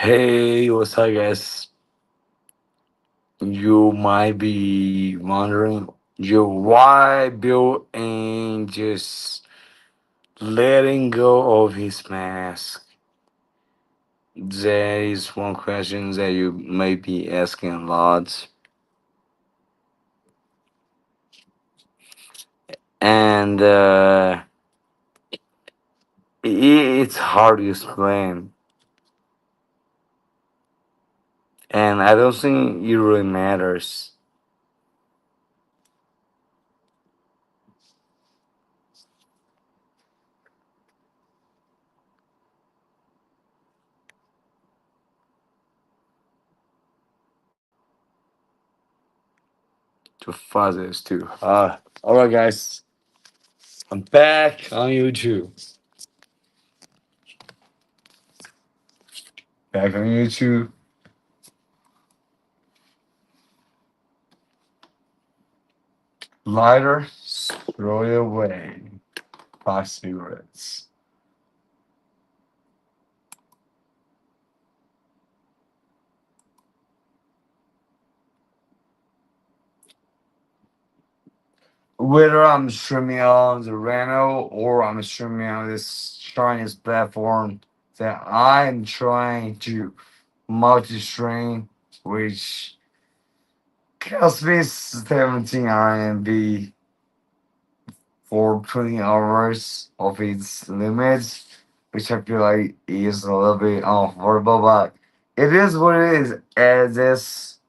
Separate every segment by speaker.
Speaker 1: Hey, what's up, guys? You might be wondering, why Bill ain't just letting go of his mask? There is one question that you may be asking a lot, and it's hard to explain. And I don't think it really matters. To fathers too. All right, guys, I'm back on YouTube. Back on YouTube. Lighter, throw it away. 5 cigarettes. Whether I'm streaming on the Reno or I'm streaming on this Chinese platform that I'm trying to multi-stream, which costs me 17 RMB for 20 hours of its limits, which I feel like is a little bit unaffordable, but it is what it is. At this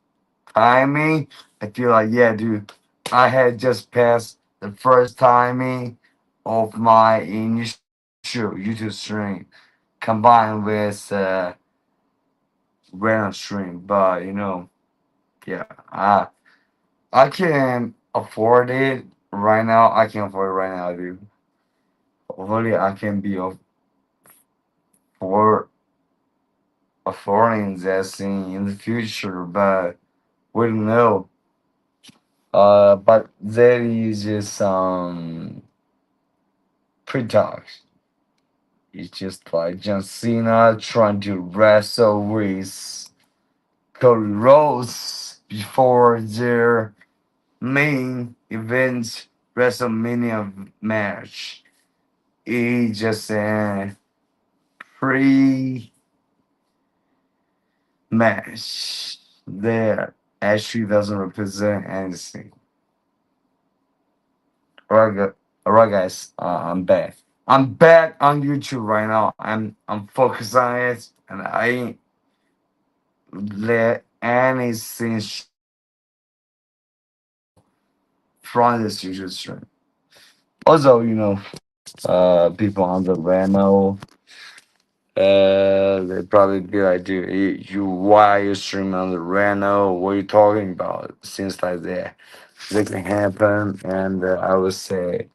Speaker 1: timing, I feel like, yeah, dude, I had just passed the first timing of my initial YouTube stream combined with random stream, but yeah, I can afford it right now. I can afford it right now, dude. Hopefully, I can be for affording that thing in the future, but we don't know. But there is just some pre-talks. It's just like John Cena trying to wrestle with Cody Rhodes before their main event WrestleMania match. It's just a pre match that actually doesn't represent anything. Alright, guys. I'm back. I'm back on YouTube right now. I'm focused on it, and I ain't let anything from this YouTube stream. Also, people on the Reno, they probably be like, dude, why are you streaming on the Reno? What are you talking about? Things like that can happen, and I would say,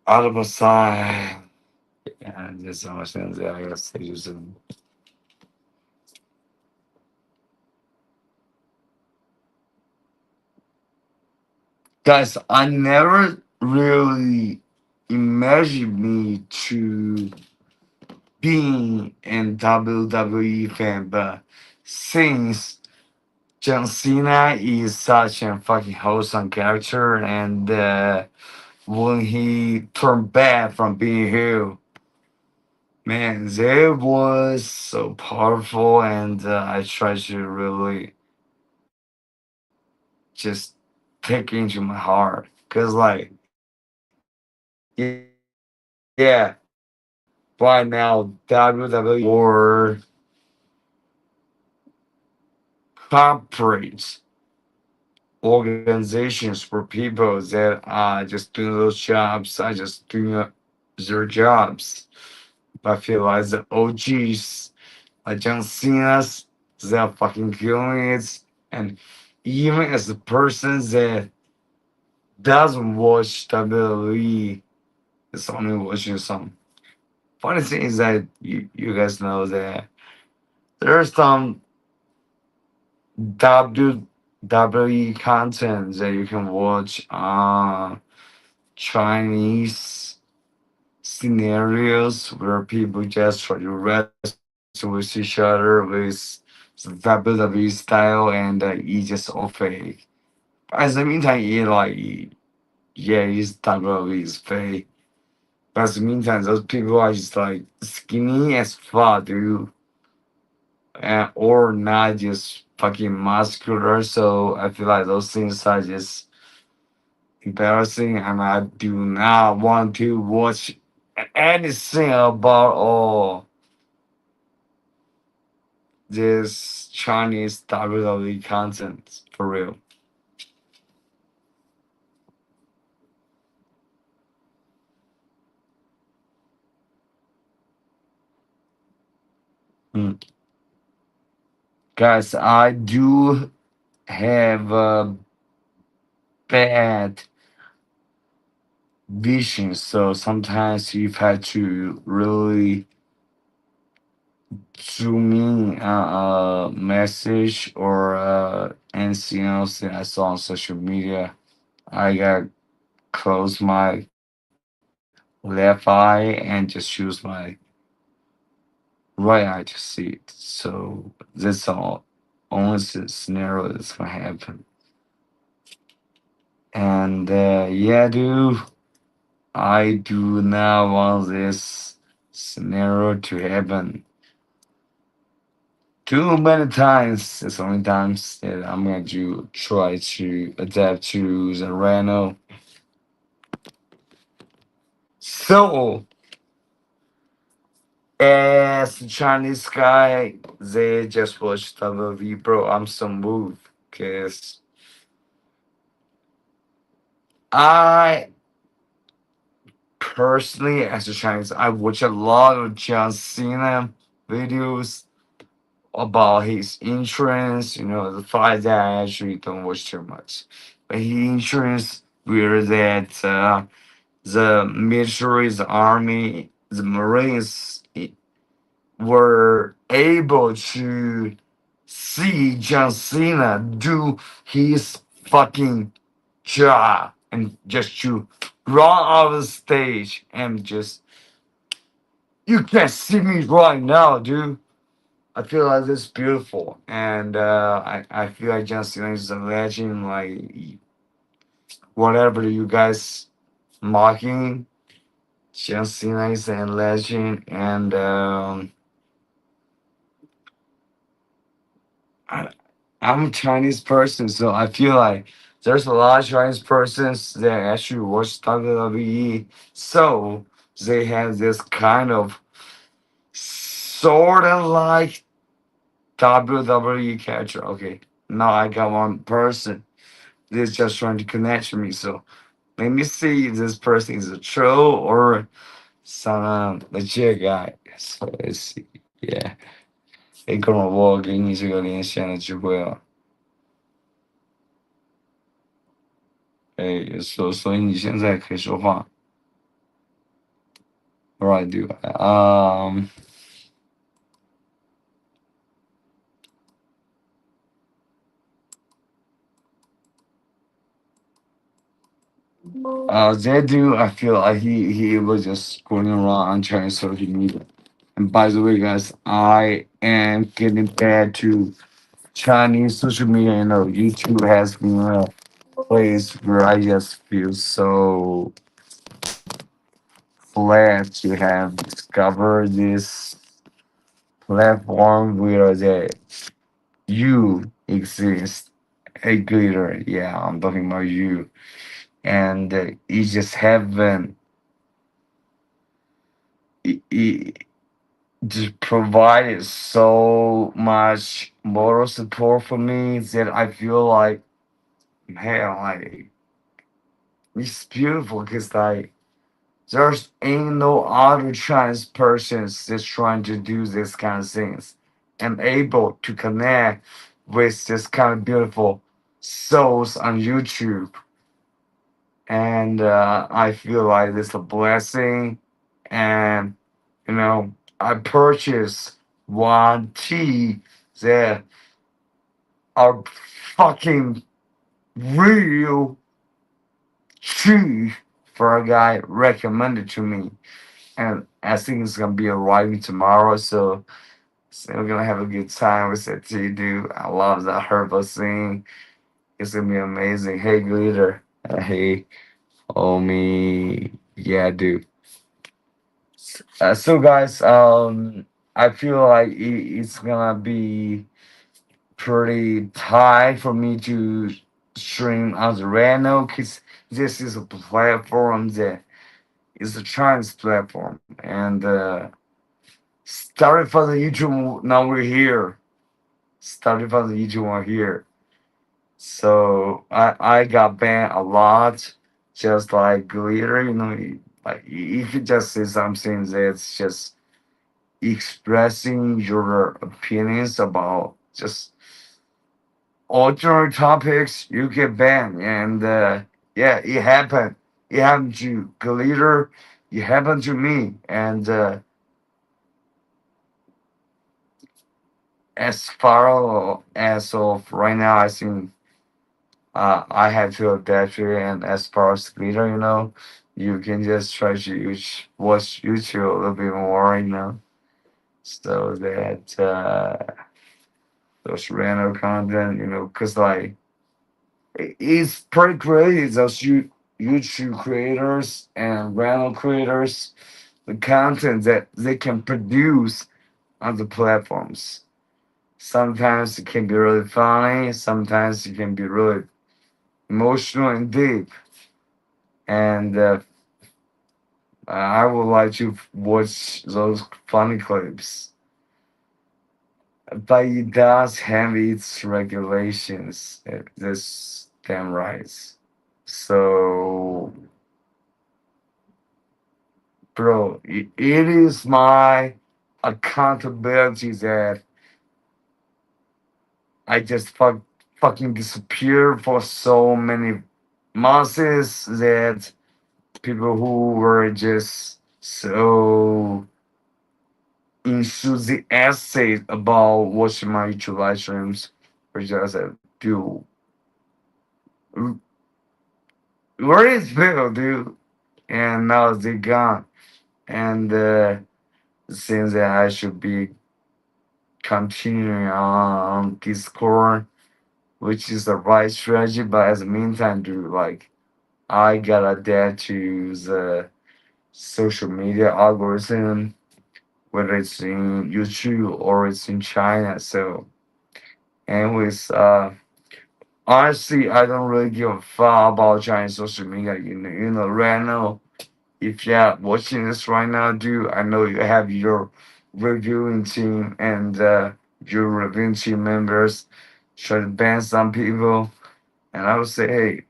Speaker 1: out of a sign, yeah, there's so much things that I gotta say. Guys, I never really imagined me to being a WWE fan, but since John Cena is such a fucking wholesome character, and when he turned bad from being heel, man, that was so powerful, and I tried to really just take into my heart, cause like, yeah, right now WWE or corporate organizations for people that are just doing those jobs, are just doing their jobs. I feel like the OGs, like John Cena's, they're fucking killing it. And even as a person that doesn't watch WWE, is only watching some. Funny thing is that you guys know that there's some WWE content that you can watch on Chinese scenarios where people just try to wrestle with each other with the WWE style, and it's just all fake. As the meantime, yeah, it's WWE is fake. But in the meantime, those people are just like skinny as fuck, dude, or not just fucking muscular. So I feel like those things are just embarrassing, and I do not want to watch anything about all this Chinese WWE content for real. Hmm. Guys, I do have a bad vision, so sometimes you've had to really zoom in a message or anything else that I saw on social media. I got close my left eye and just use my right eye to see it. So that's all only scenario that's gonna happen. And yeah, dude, I do not want this scenario to happen too many times. It's only times that I'm going to try to adapt to the Reno. So, as a Chinese guy, they just watch WWE, bro. I'm so moved because I personally, as a Chinese, I watch a lot of John Cena videos about his insurance. You know, the fact that I actually don't watch too much, but he insurance where that the military, the army, the Marines were able to see John Cena do his fucking job and just to run out of the stage and just you can't see me right now, dude. I feel like this is beautiful, and I feel like John Cena is a legend. Like whatever you guys mocking, John Cena is a legend, and I, I'm a Chinese person, so I feel like there's a lot of Chinese persons that actually watch WWE, so they have this kind of sort of like WWE catcher. Okay, now I got one person that's just trying to connect with me. So let me see if this person is a troll or some legit guy. So let's see. Yeah，哎，哥们儿，我给你这个连线的机会了。哎，所以你现在可以说话。Right, dude. That dude, I feel like he was just going around on Chinese social media. And by the way, guys, I am getting back to Chinese social media. You know, YouTube has been a place where I just feel so glad to have discovered this platform where that you exist. A glitter, yeah, I'm talking about you, and you just haven't. It just provided so much moral support for me that I feel like, man, like it's beautiful because like there's ain't no other trans persons that's trying to do this kind of things and able to connect with this kind of beautiful souls on YouTube. And I feel like it's a blessing. And you know, I purchased one tea that are fucking real cheap for a guy recommended to me. and I think it's gonna be arriving tomorrow. So we're gonna have a good time with that too, dude. I love that herbal thing. It's gonna be amazing. Hey, glitter. Hey, homie. Yeah, dude. So guys, I feel like it's gonna be pretty tight for me to stream on the Reno because this is a platform that is a Chinese platform, and started for the YouTube. Now we're here. Started for the YouTube one here. So I got banned a lot, just like glitter. Like if you just say something that's just expressing your opinions about just alternate topics, you get banned. And yeah, it happened. It happened to glitter. It happened to me. And as far as of right now, I think I have to adapt to it. And as far as glitter, you can just try to watch YouTube a little bit more, so that those random content, because like it's pretty crazy. Those YouTube creators and random creators, the content that they can produce on the platforms. Sometimes it can be really funny. Sometimes it can be really emotional and deep. And I would like to watch those funny clips. But it does have its regulations. That's damn right. So, bro, it is my accountability that I just fucking disappear for so many months that people who were just so enthusiastic about watching my YouTube live streams were just like, dude, where is Bill, dude? And now they gone. And it seems that I should be continuing on Discord, which is the right strategy. But as the meantime, dude, like I gotta adapt to the social media algorithm, whether it's in YouTube or it's in China. So, anyways, honestly, I don't really give a fuck about Chinese social media. Right now, if you're watching this right now, dude, I know you have your reviewing team and your reviewing team members try to ban some people, and I would say, hey,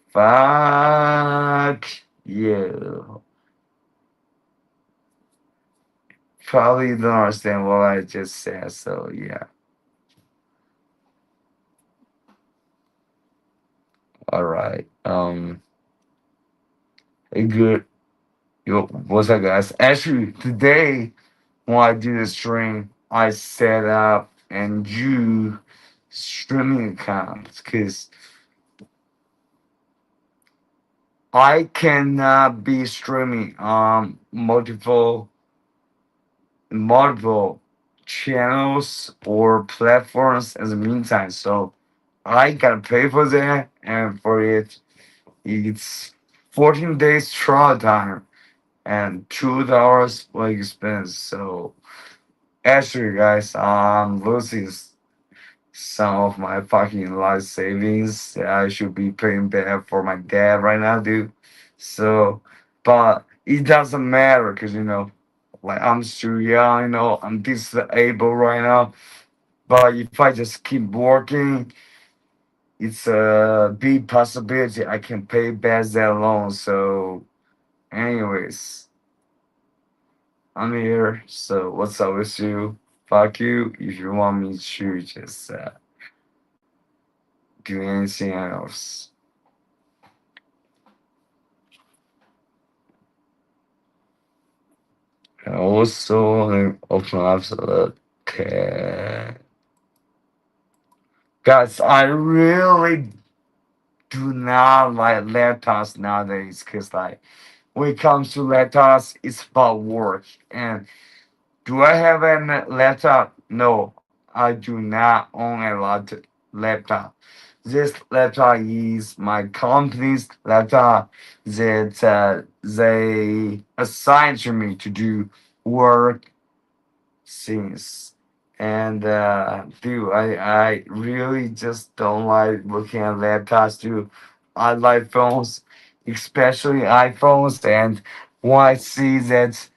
Speaker 1: fuck you. Probably don't understand what I just said, so yeah. All right. Hey, good. Yo, what's up, guys? Actually, today when I do the stream, I set up and do streaming accounts because I cannot be streaming on multiple channels or platforms in the meantime. So I gotta pay for that, and for it, it's 14 days trial time and $2 for expense. So actually, guys, I'm losing some of my fucking life savings that I should be paying back for my dad right now, dude. So, but it doesn't matter because like I'm still young, I'm disabled right now. But if I just keep working, it's a big possibility I can pay back that loan. So, anyways, I'm here. So, what's up with you? Fuck you. If you want me to just do anything else. And also, open up the tab. Guys, I really do not like laptops nowadays because, like, when it comes to laptops, it's about work. And do I have a laptop? No, I do not own a laptop. This laptop is my company's laptop that they assigned to me to do work things. And dude, I really just don't like looking at laptops, dude. I like phones, especially iPhones. And when I see that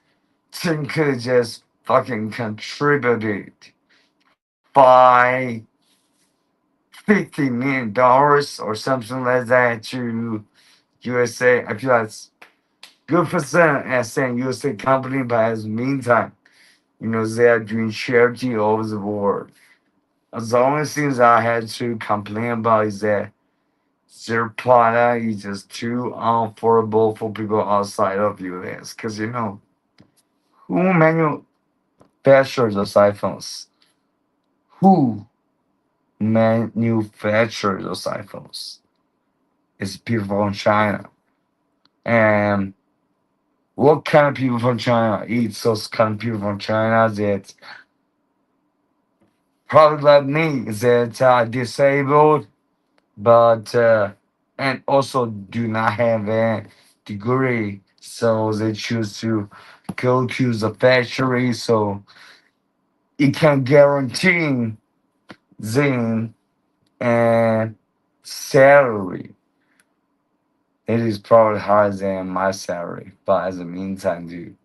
Speaker 1: Tim could just fucking contributed by $50 million or something like that to USA. I feel that's good for them as saying USA company, but as the meantime, they are doing charity all over the world. The only things I had to complain about is that their product is just too unaffordable for people outside of US. Because, who manufactures those iPhones? Who manufactures those iPhones? It's people from China. And what kind of people from China? It's those kind of people from China that probably like me that are disabled, but and also do not have a degree, so they choose to go to the factory, so it can guarantee them a salary. It is probably higher than my salary, but as the meantime, dude,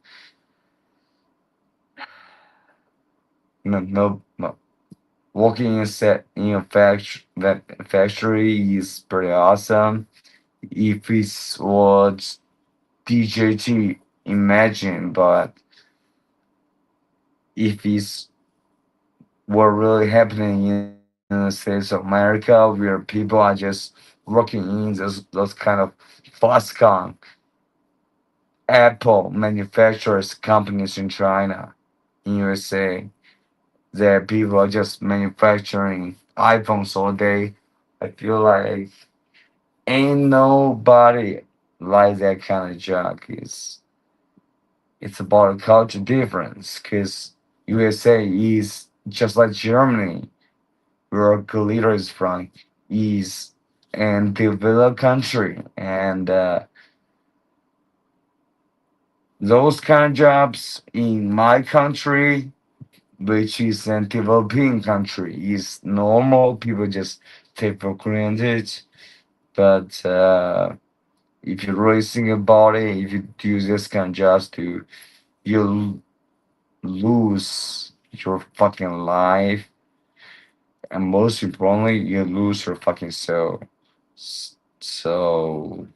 Speaker 1: no. Working in a factory is pretty awesome. If it's what DJT imagine, but if it's what really happening in the States of America, where people are just working in those kind of Foxconn, Apple manufacturers companies in China, in USA, that people are just manufacturing iPhones all day. I feel like ain't nobody like that kind of job. It's about a culture difference. Cause USA is just like Germany, where Galita is from, is and developed country, and those kind of jobs in my country, which is a developing country, is normal. People just take for granted. But if you really think about it, if you do this kind of jobs, you'll lose your fucking life, and most importantly, you lose your fucking soul. So,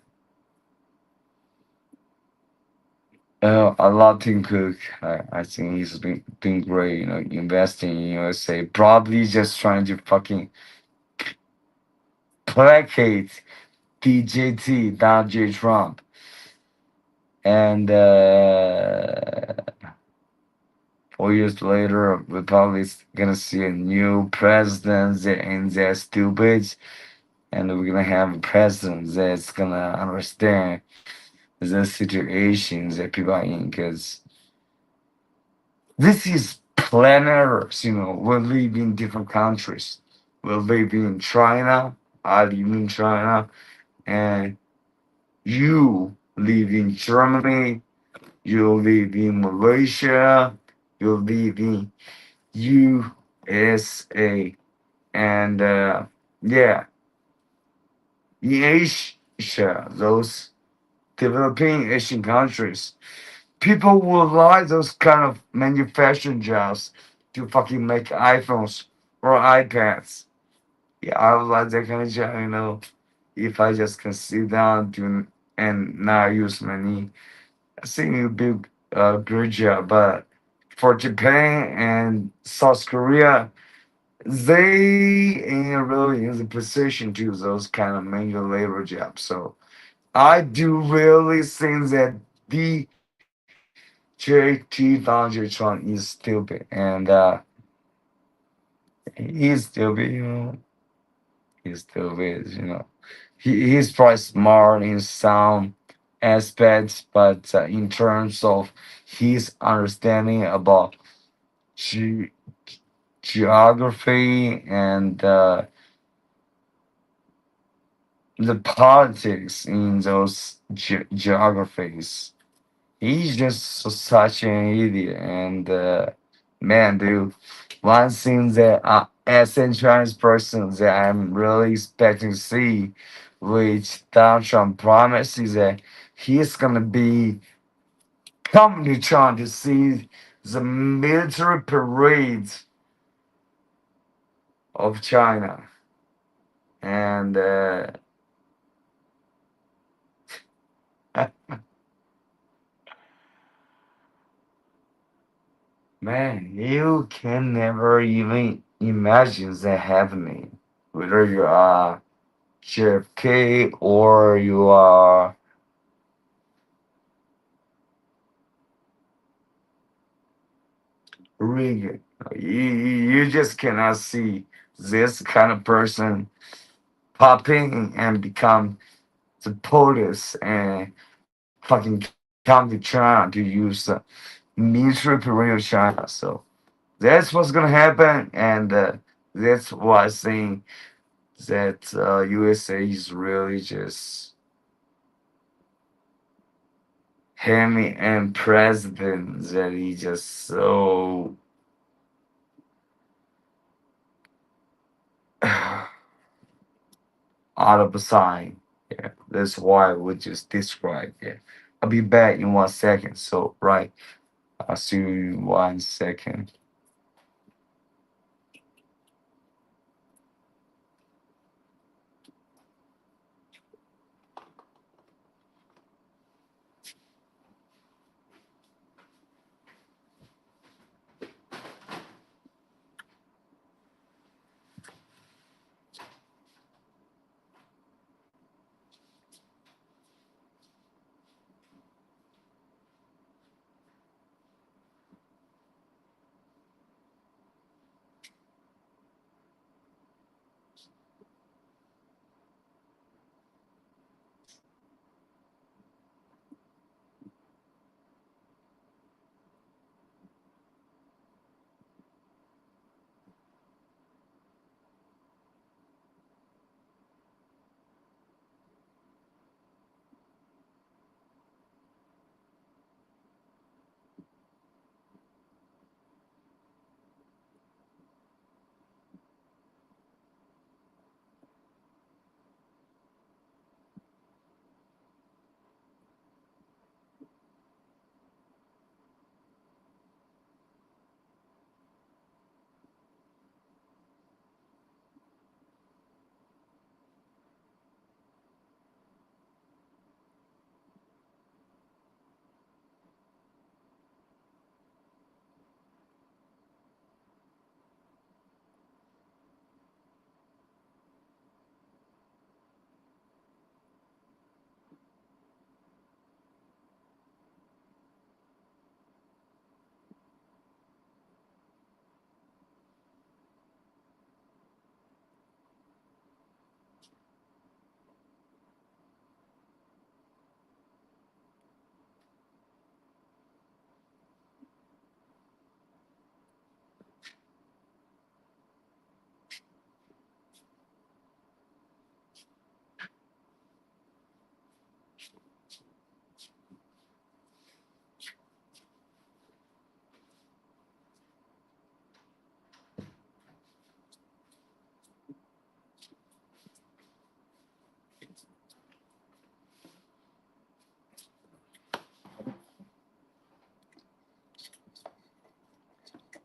Speaker 1: I love Tim Cook. I think he's been doing great. Investing in USA, probably just trying to fucking placate DJT, Donald J. Trump, and 4 years later, we're probably gonna see a new president and they're stupid, and we're gonna have a president that's gonna understand the situations that people are in, because this is planet Earth. We live in different countries. We live in China. I live in China, and you live in Germany. You live in Malaysia. You live in USA, and yeah, in Asia, those developing Asian countries, people will like those kind of manufacturing jobs to fucking make iPhones or iPads. Yeah, I would like that kind of job, if I just can sit down and not use money. I think it would be a good job, but for Japan and South Korea, they ain't really in the position to do those kind of manual labor jobs. So I do really think that JT Donald Trump is stupid, and he's stupid, he's stupid, he's probably smart and sound, aspects, but in terms of his understanding about ge- geography and the politics in those geographies. He's just such an idiot. And man, dude, one thing that as a Chinese person that I'm really expecting to see, which Donald Trump promised, is that he's gonna be coming to China to see the military parades of China. And man, you can never even imagine that happening. Whether you are JFK or you are Reagan. You just cannot see this kind of person popping and become the police and fucking come to China to use the military parade of China. So that's what's gonna happen, and that's why I think that USA is really just having and president that he just so out of a sign. Yeah, that's why I would just describe. Yeah, I'll be back in 1 second. So right, I'll see you in 1 second.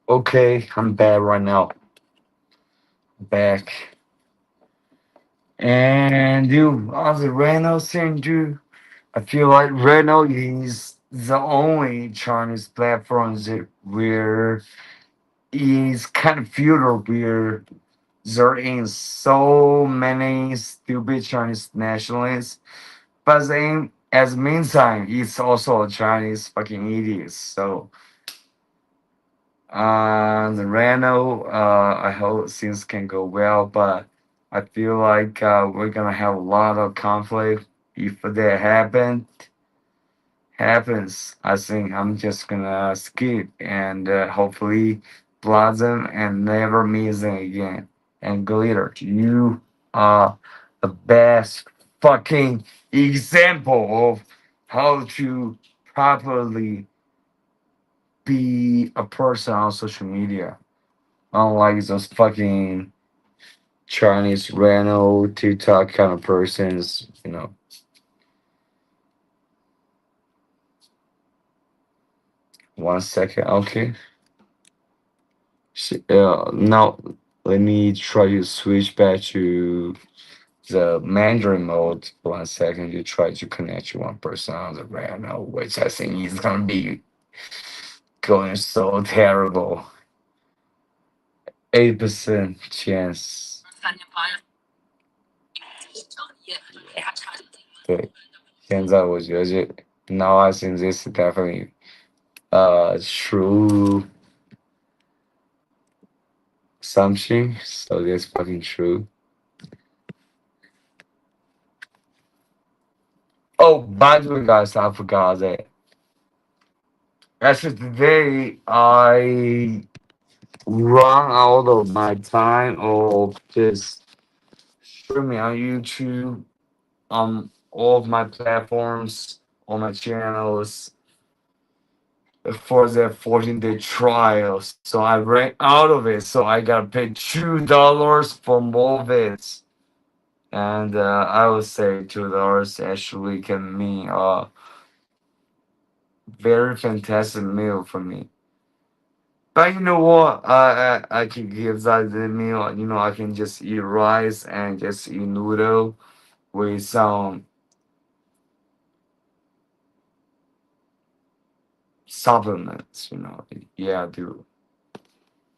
Speaker 1: Okay, I'm back right now. Back. And dude, on the Renault thing, dude, I feel like Renault is the only Chinese platform that where is kind of future where there is so many stupid Chinese nationalists, but then as meantime, it's also a Chinese fucking idiots. So the Renault, I hope things can go well, but I feel like we're gonna have a lot of conflict if that happens. happens, I think I'm just gonna skip and hopefully blossom and never miss it again. And glitter, you are the best fucking example of how to properly be a person on social media. Unlike those fucking Chinese random TikTok kind of persons. One second, okay. Now let me try to switch back to the Mandarin mode. 1 second to try to connect you one person on the random, which I think is gonna be going so terrible. 8% chance. 对，现在我觉得这 now I think this is definitely true something. So that's fucking true. Oh, by the way, guys, I forgot that. Actually, today I run out of my time of just streaming on YouTube, on all of my platforms, on my channels for the 14-day trial. So I ran out of it. So I gotta pay $2 for more of it. And I would say $2 actually can mean a very fantastic meal for me. But you know what? I can give that the meal. I can just eat rice and just eat noodle with some supplements. Yeah, dude.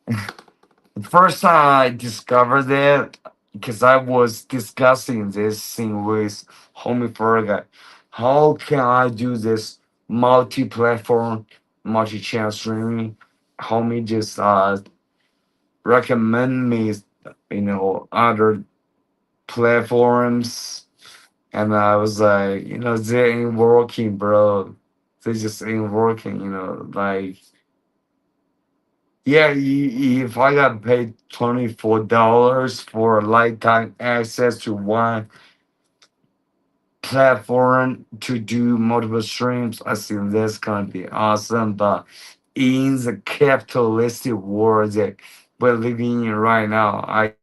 Speaker 1: The first time I discovered that, because I was discussing this thing with homie Ferga, how can I do this multi-platform, multi-channel streaming? Homie just recommend me, other platforms, and I was like, they ain't working, bro. They just ain't working, like. Yeah, if I got paid $24 for lifetime access to one platform to do multiple streams, I think that's gonna be awesome. But in the capitalistic world that we're living in right now, I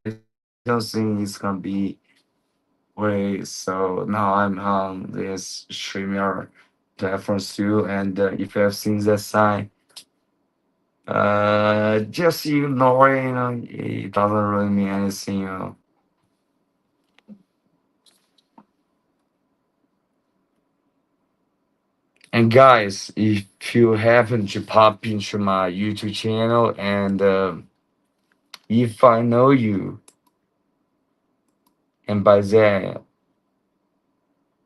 Speaker 1: don't think it's gonna be way. So now I'm on this streamer platforms too, and if you have seen that sign. Just ignore it, it doesn't really mean anything. And guys, if you happen to pop into my YouTube channel and if I know you, and by that,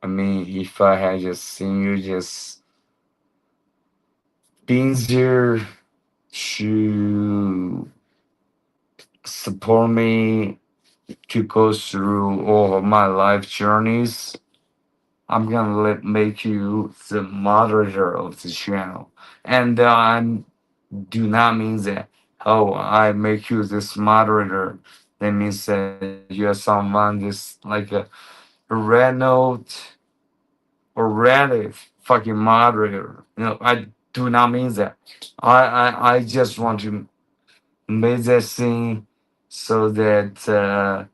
Speaker 1: I mean, if I had just seen you just being there to support me to go through all of my life journeys, I'm gonna make you the moderator of the channel, and I do not mean that. Oh, I make you this moderator. That means that you're someone just like a red note or Reddit fucking moderator. I do not mean that. I just want to make that thing so that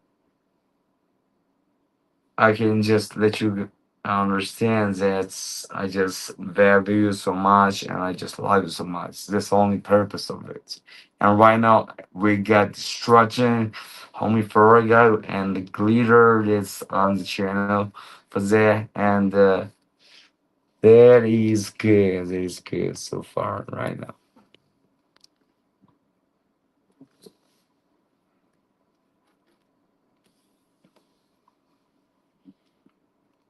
Speaker 1: I can just let you understand that I just value you so much and I just love you so much. That's the only purpose of it. And right now we got Destruction, Homie Ferraga, and the Glitter that's on the channel for that. And that is good. That is good so far right now.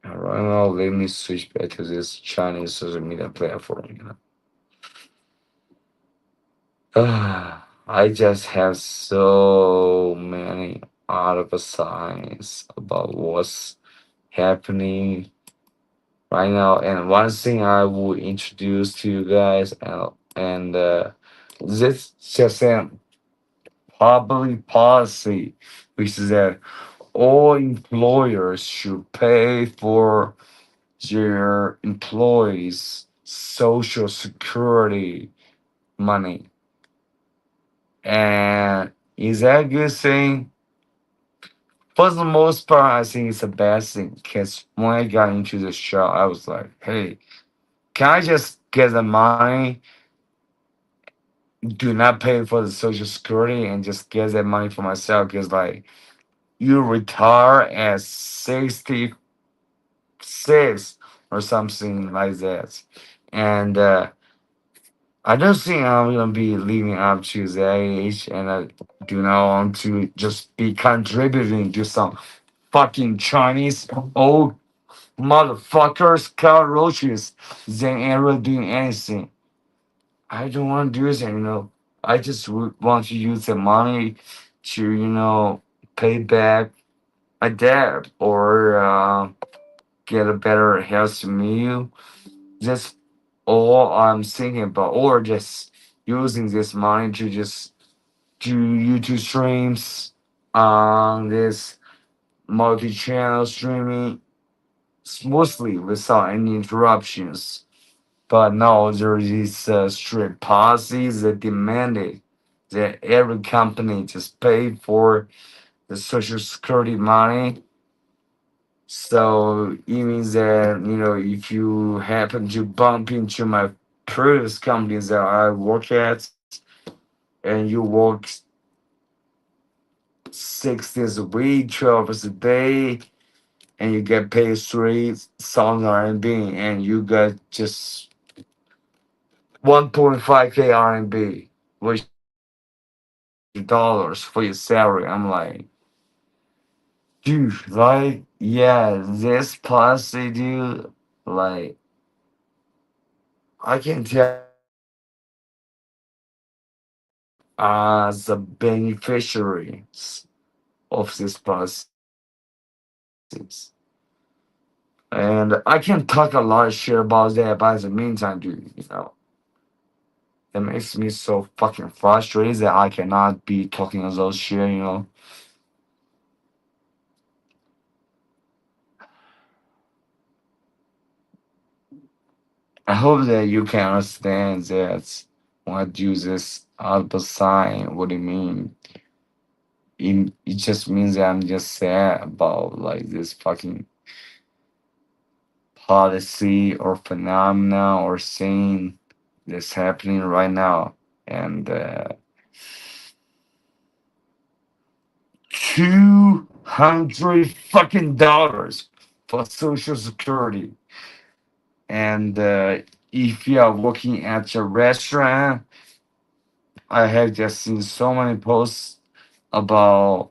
Speaker 1: And right now, let me switch back to this Chinese social media platform. I just have so many other signs about what's happening right now. And one thing I will introduce to you guys, and this just a public policy, which is that all employers should pay for their employees' social security money. And is that a good thing? For the most part, I think it's a bad thing because when I got into the show, I was like, hey, can I just get the money, do not pay for the social security, and just get that money for myself? Because, like, you retire at 66 or something like that. And I don't think I'm gonna be living up to that age, and I do not want to just be contributing to some fucking Chinese old motherfuckers, cockroaches. They ain't really doing anything. I don't want to do that. I just want to use the money to, pay back my debt or get a better health meal. That's all I'm thinking about. Or just using this money to just do YouTube streams on this multi-channel streaming smoothly without any interruptions. But now there is strict policies that demanded that every company just pay for the social security money. So it means that, if you happen to bump into my previous companies that I work at and you work 6 days a week, 12 hours a day, and you get paid 3,000 RMB and you get just 1.5K RMB, which dollars for your salary. I'm like, dude, like, yeah, this policy, dude, like, I can tell as the beneficiaries of this policies. And I can talk a lot of shit about that, but in the meantime, dude, it makes me so fucking frustrated that I cannot be talking of those shit. I hope that you can understand that when I do this output sign, what it mean. It just means that I'm just sad about like this fucking policy or phenomena or thing that's happening right now. And 200 fucking dollars for social security. And if you are working at a restaurant, I have just seen so many posts about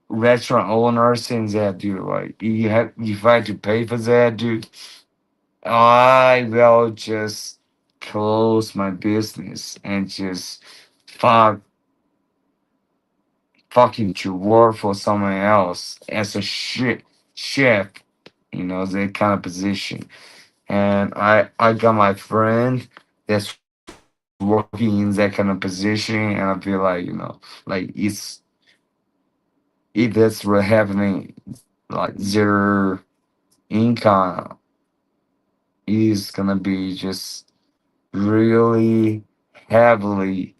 Speaker 1: restaurant owners saying that, dude, like, if I had to pay for that, dude, I will just close my business and just fuck fucking to work for someone else as a chef, that kind of position. And I got my friend that's working in that kind of position, and I feel like, like if that's what happening, like their income is gonna be just really heavily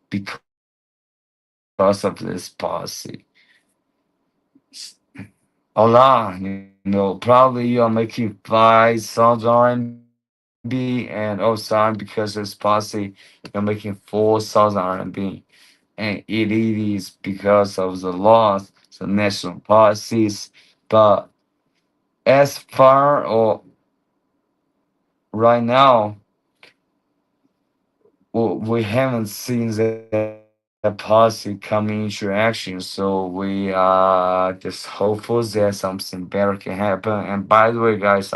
Speaker 1: because of this policy. Allah, probably you are making 5,000 RMB, and also because of this policy, you're making 4,000 RMB. And it is because of the laws, the national policies. But as far or right now, we haven't seen the policy coming into action. So we are just hopeful that something better can happen. And by the way, guys,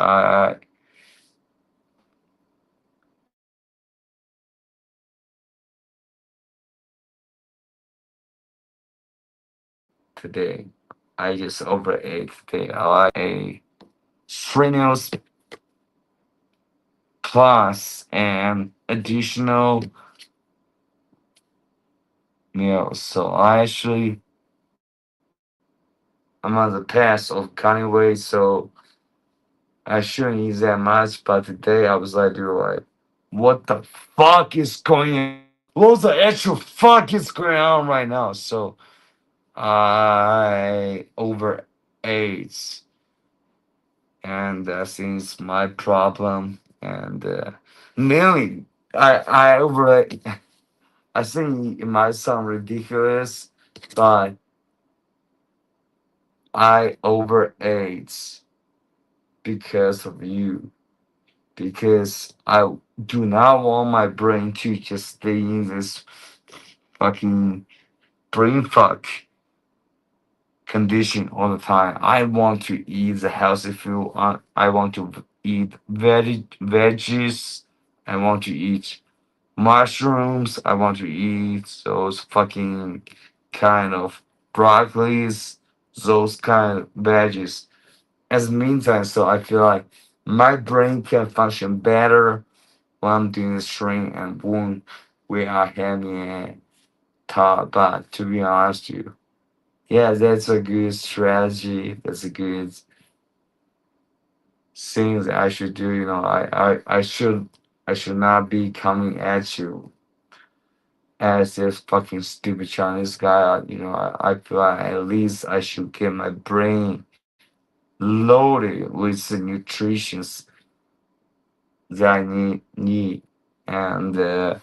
Speaker 1: today I just overate today. I like a strenuous plus and additional meals. So I'm on the path of cutting weight, so I shouldn't eat that much. But today I was like, dude, like, what the fuck is going on? What the actual fuck is going on right now? So I overate, and that seems my problem. And mainly, I overate. I think it might sound ridiculous, but I overate because of you. Because I do not want my brain to just stay in this fucking brain fuck condition all the time. I want to eat the healthy food. I want to eat veggies. I want to eat mushrooms. I want to eat those fucking kind of broccolis, those kind of veggies. As meantime, so I feel like my brain can function better when I'm doing the string and when we are having a talk. But to be honest with you, yeah, that's a good strategy. That's a good thing that I should do. I should not be coming at you as this fucking stupid Chinese guy. I feel like at least I should get my brain loaded with the nutrition that I need, and that's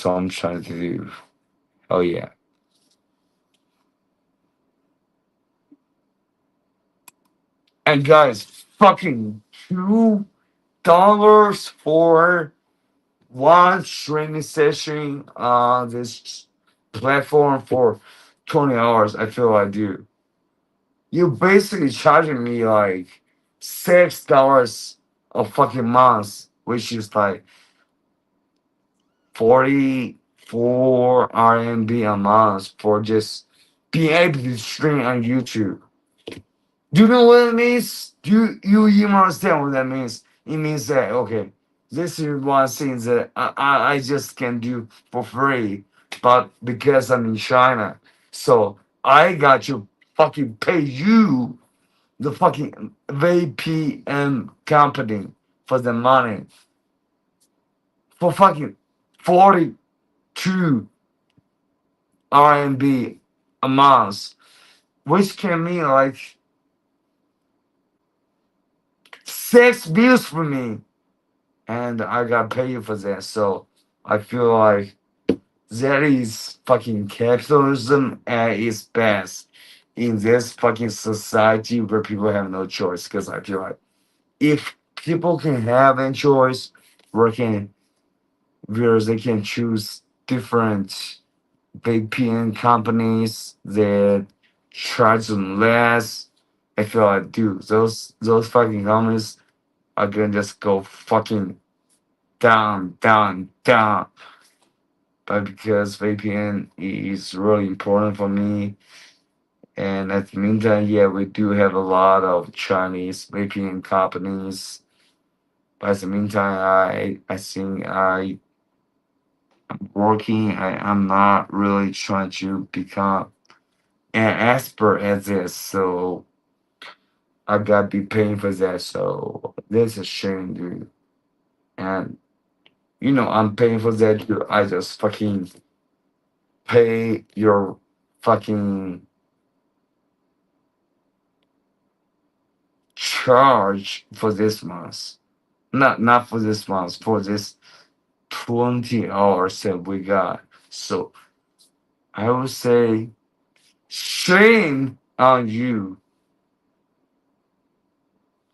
Speaker 1: what I'm trying to do. Oh yeah, and guys, fucking $2 for one streaming session on this platform for 20 hours. I feel like, dude, you basically charging me like $6 a fucking month, which is like 44 RMB a month for just being able to stream on YouTube. Do you know what it means? Do you even understand what that means? It means that, okay, this is one thing that I just can do for free, but because I'm in China, so I got to fucking pay you, the fucking VPN company, for the money for fucking 42 RMB a month, which can mean like 6 views for me, and I got paid for that. So I feel like that is fucking capitalism at its best in this fucking society where people have no choice. Because I feel like if people can have a choice, working where they can choose different VPN companies that charge them less. I feel like, dude, those fucking companies are gonna just go fucking down, down, down. But because VPN is really important for me, and at the meantime, yeah, we do have a lot of Chinese VPN companies. But at the meantime, I think I'm working. I'm not really trying to become an expert at this, so I gotta be paying for that. So that's a shame, dude. And I'm paying for that, dude. I just fucking pay your fucking charge for this month. Not for this month, for this 20 hours that we got. So I would say shame on you.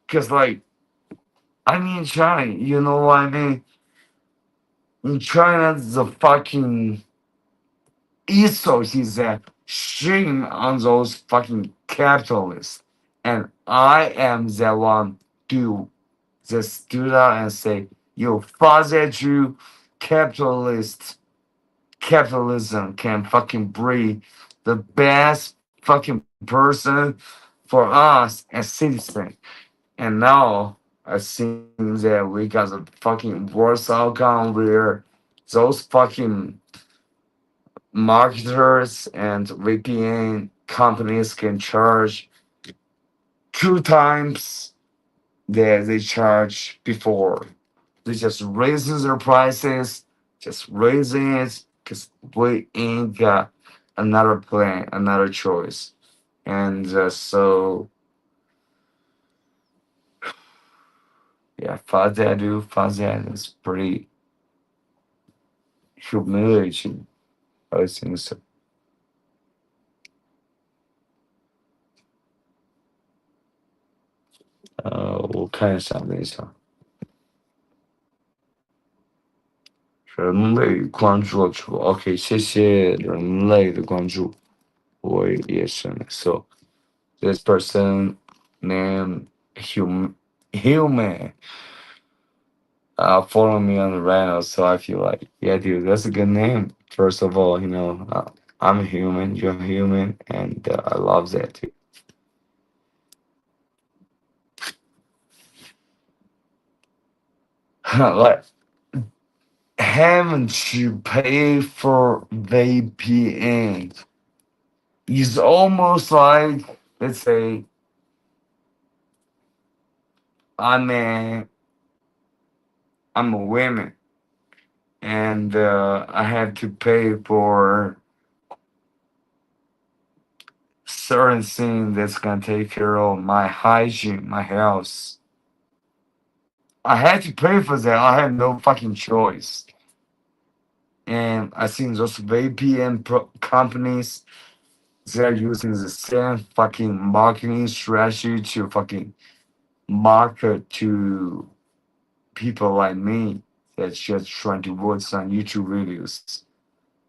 Speaker 1: Cause like I mean China, you know what I mean? In China the fucking ethos is that shame on those fucking capitalists. And I am the one to just stood out and say, you fuck at you, capitalist capitalism can fucking breed the best fucking person for us as citizens. And now I think that we got a fucking worse outcome where those fucking marketers and VPN companies can charge 2 times that they charged before. They just raising their prices, just raising it because we ain't got another plan, another choice. And so, yeah, fuck that, dude. Fuck that. It's pretty humiliating. I think so. 我看一下，等一下。人类关注主，OK，谢谢人类的关注，我也是。So this person named Human follow me on the right, so I feel like, yeah, dude, that's a good name. First of all, I'm a human, you're human, and I love that too. Like having to pay for VPN is almost like, let's say, I'm a I'm a woman and I have to pay for certain thing that's gonna take care of my hygiene, my health. I had to pay for that. I have no fucking choice. And I think those VPN companies, they're using the same fucking marketing strategy to fucking market to people like me that's just trying to watch some YouTube videos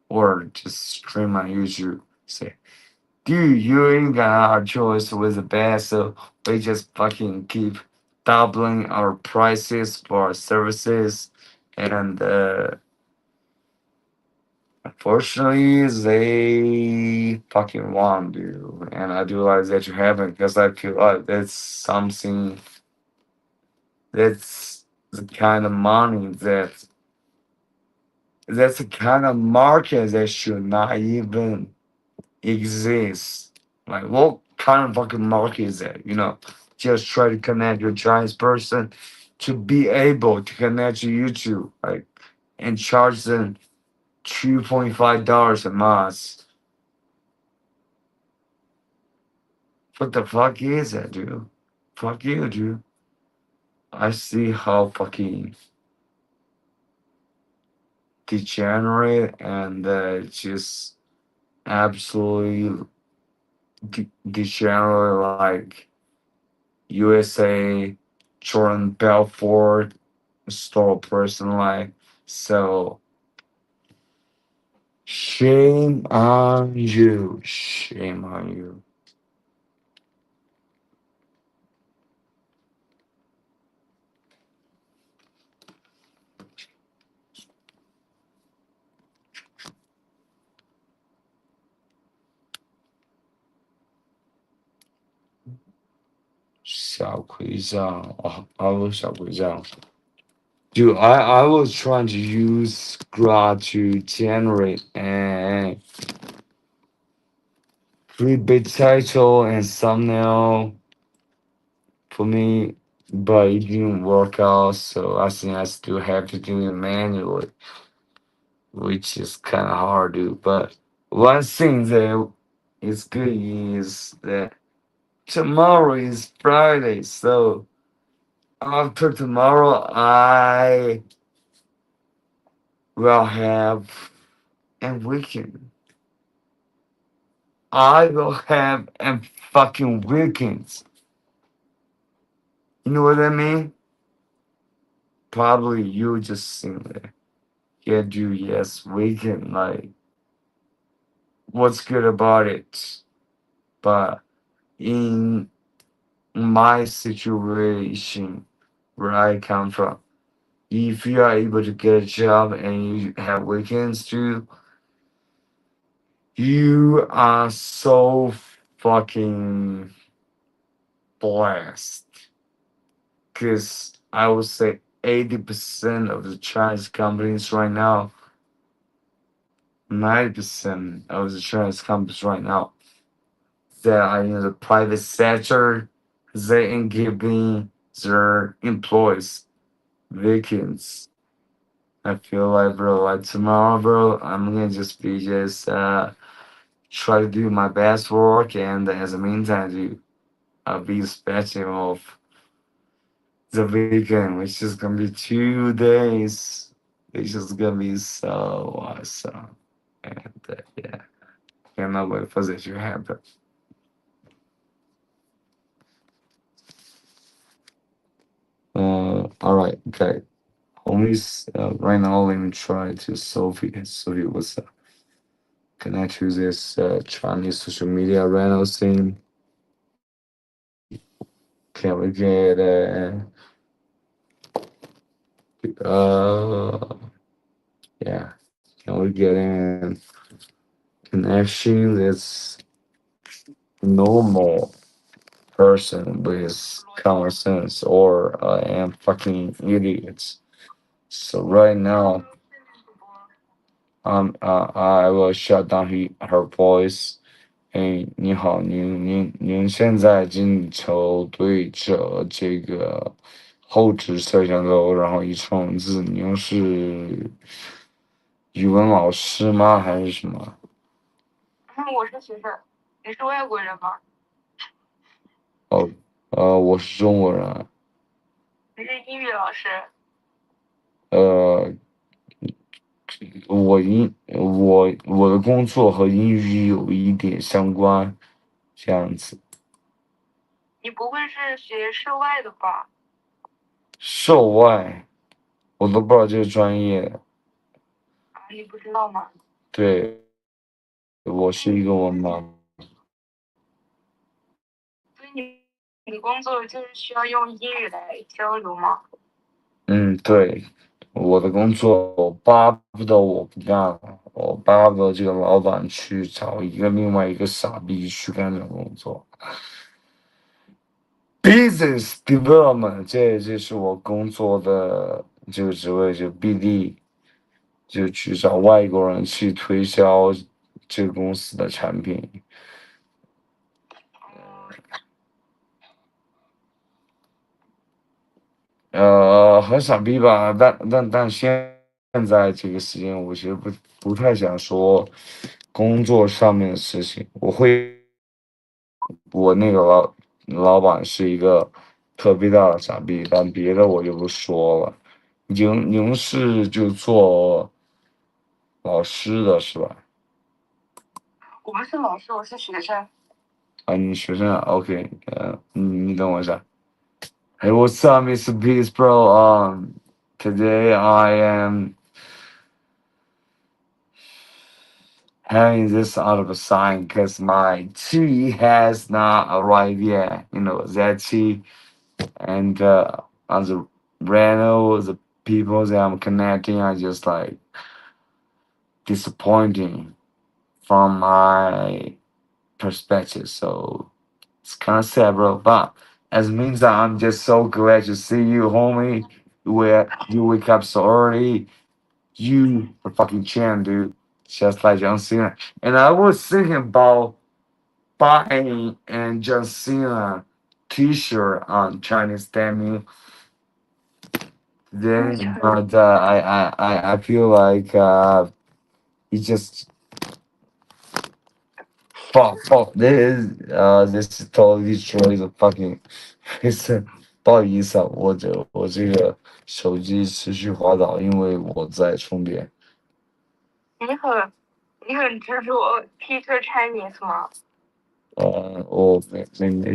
Speaker 1: or just stream on YouTube. Say, dude, you ain't got our choice with the best, so we just fucking keep doubling our prices for our services. And unfortunately, they fucking won, dude. And I do like that you haven't because I feel like that's the kind of money that's the kind of market that should not even exist. Like, what kind of fucking market is that? Just try to connect your Chinese person to be able to connect to YouTube, like, and charge them $2.5 a month. What the fuck is that, dude? Fuck you, dude. I see how fucking degenerate and just absolutely degenerate, like USA, Jordan Belfort stole person like. So shame on you. Shame on you. 小葵酱. Oh, I love 小葵酱. Dude, I was trying to use Grok to generate a clickbait title and thumbnail for me, but it didn't work out. So I think I still have to do it manually, which is kind of hard to do. But one thing that is good is that tomorrow is Friday, so after tomorrow I will have a weekend. I will have a fucking weekend. You know what I mean? Probably you just think that. Yeah, dude, yes, weekend. Like, what's good about it? But in my situation where I come from, if you are able to get a job and you have weekends too, you are so fucking blessed because I would say 80% of the Chinese companies right now, 90% of the Chinese companies right now that are in the private sector, they ain't giving their employees vacancies. I feel like, bro, like tomorrow, bro, I'm gonna just be just try to do my best work, and as a meantime, I'll be expecting of the weekend, which is gonna be 2 days, which is gonna be so awesome, and yeah, cannot wait for this to happen. All right, okay. Homies, right now, let me try to Sophie. Sophie was connect to this Chinese social media right now thing. Can we get yeah? Can we get in connection? That's normal person with common sense, or I am fucking idiots. So right now, I will shut down her voice. 哎，你好，您现在进球对着这个后置摄像头，然后一串文字，您是语文老师吗？还是什么？我是学生，你是外国人吗？哦，我是中国人。你是英语老师？呃，我的工作和英语有一点相关，这样子。你不会是学涉外的吧？涉外，我都不知道这个专业。啊，你不知道吗？对，我是一个文盲。所以你的工作就是需要用英语来交流吗？嗯，对，我的工作我巴不得我不干了，我巴不得这个老板去找另外一个傻逼去干这种工作。Business development，这是我工作的这个职位，就 BD，就去找外国人去推销这个公司的产品。很傻逼吧？但现在这个时间，我其实不太想说工作上面的事情。我那个老板是一个特别大的傻逼，但别的我就不说了。您是就做老师的是吧？我不是老师，我是学生。啊，你学生啊？OK，你等我一下。Hey, what's up, Mr. Beast, bro? Today I am having this out of a sign because my tea has not arrived yet. You know, that tea and on the random the people that I'm connecting are just like disappointing from my perspective. So it's kind of sad, bro. But as means that I'm just so glad to see you, homie. Where you wake up so early, you are fucking champ, dude. Just like John Cena. And I was thinking about buying and John Cena t-shirt on Chinese demo. Then but I feel like he just fuck this is totally destroys the fucking it's 不好意思啊，我这个手机持续滑倒，因为我在充电。你很执着 teacher Chinese 吗？我没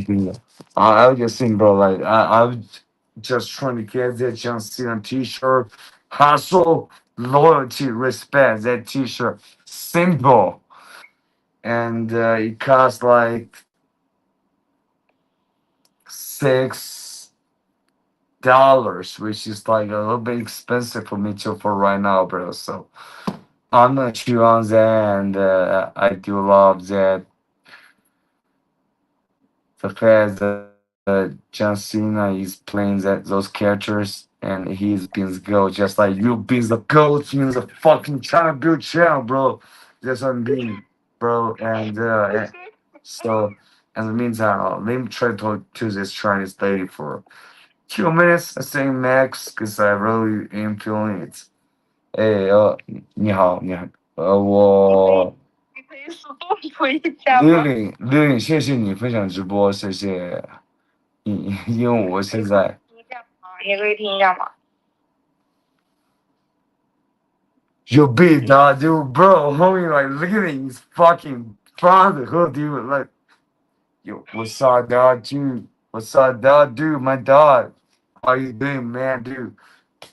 Speaker 1: 听懂。I was just saying, bro, like I was just trying to get that John Cena T-shirt. Hustle, loyalty, respect. That T-shirt, simple, and it costs like $6, which is like a little bit expensive for me too for right now, bro. So I'm not sure on that, and I do love that the fact that John Cena is playing those characters, and he's been the goat, just like you been the goat in the fucking China Build channel, bro. That's what I'm being, bro. So, in the meantime, let me try to talk to this Chinese lady for 2 minutes, I think max, because I really am feeling it. 哎，你好，我 Lily，谢谢你分享直播，谢谢。因为我现在有 big dog, dude, bro, homie, like, look at it, he's fucking trying to hook, dude, like, yo, what's up, dog, dude, what's up, dog, dude, my dog, how you doing, man, dude,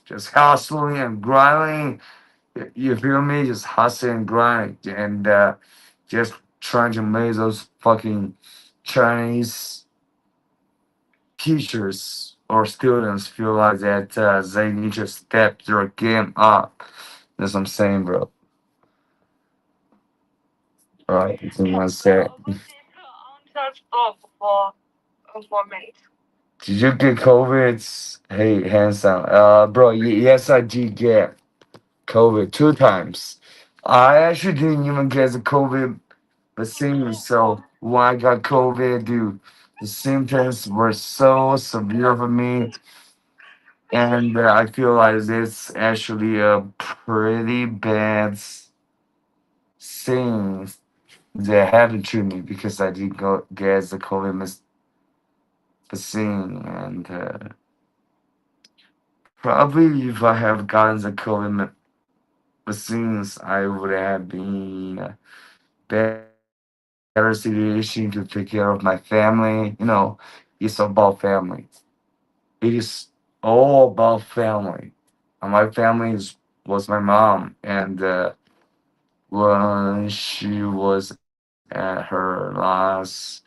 Speaker 1: just hustling and grinding, you feel me, just hustling and grinding, and, just trying to make those fucking Chinese teachers or students feel like that, they need to step their game up. That's what I'm saying, bro. Right, it's in one set. Did you get COVID? Hey, handsome. Bro, yes, I did get COVID 2 times. I actually didn't even get the COVID vaccine, so when I got COVID, dude, the symptoms were so severe for me, and I feel like it's actually a pretty bad thing that happened to me because I did go get the COVID vaccine, and probably if I have gotten the COVID vaccines, I would have been in a better situation to take care of my family. It's about family. It is all about family. And my family was my mom, and when she was at her last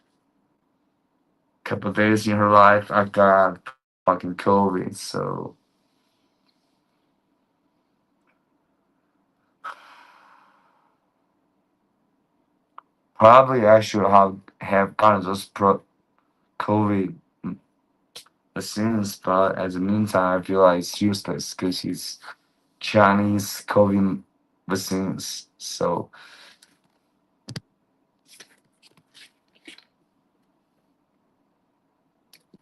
Speaker 1: couple of days in her life, I got fucking COVID. So probably I should have gotten those COVID vaccines, but at the meantime, I feel like it's useless because it's Chinese COVID vaccines. So,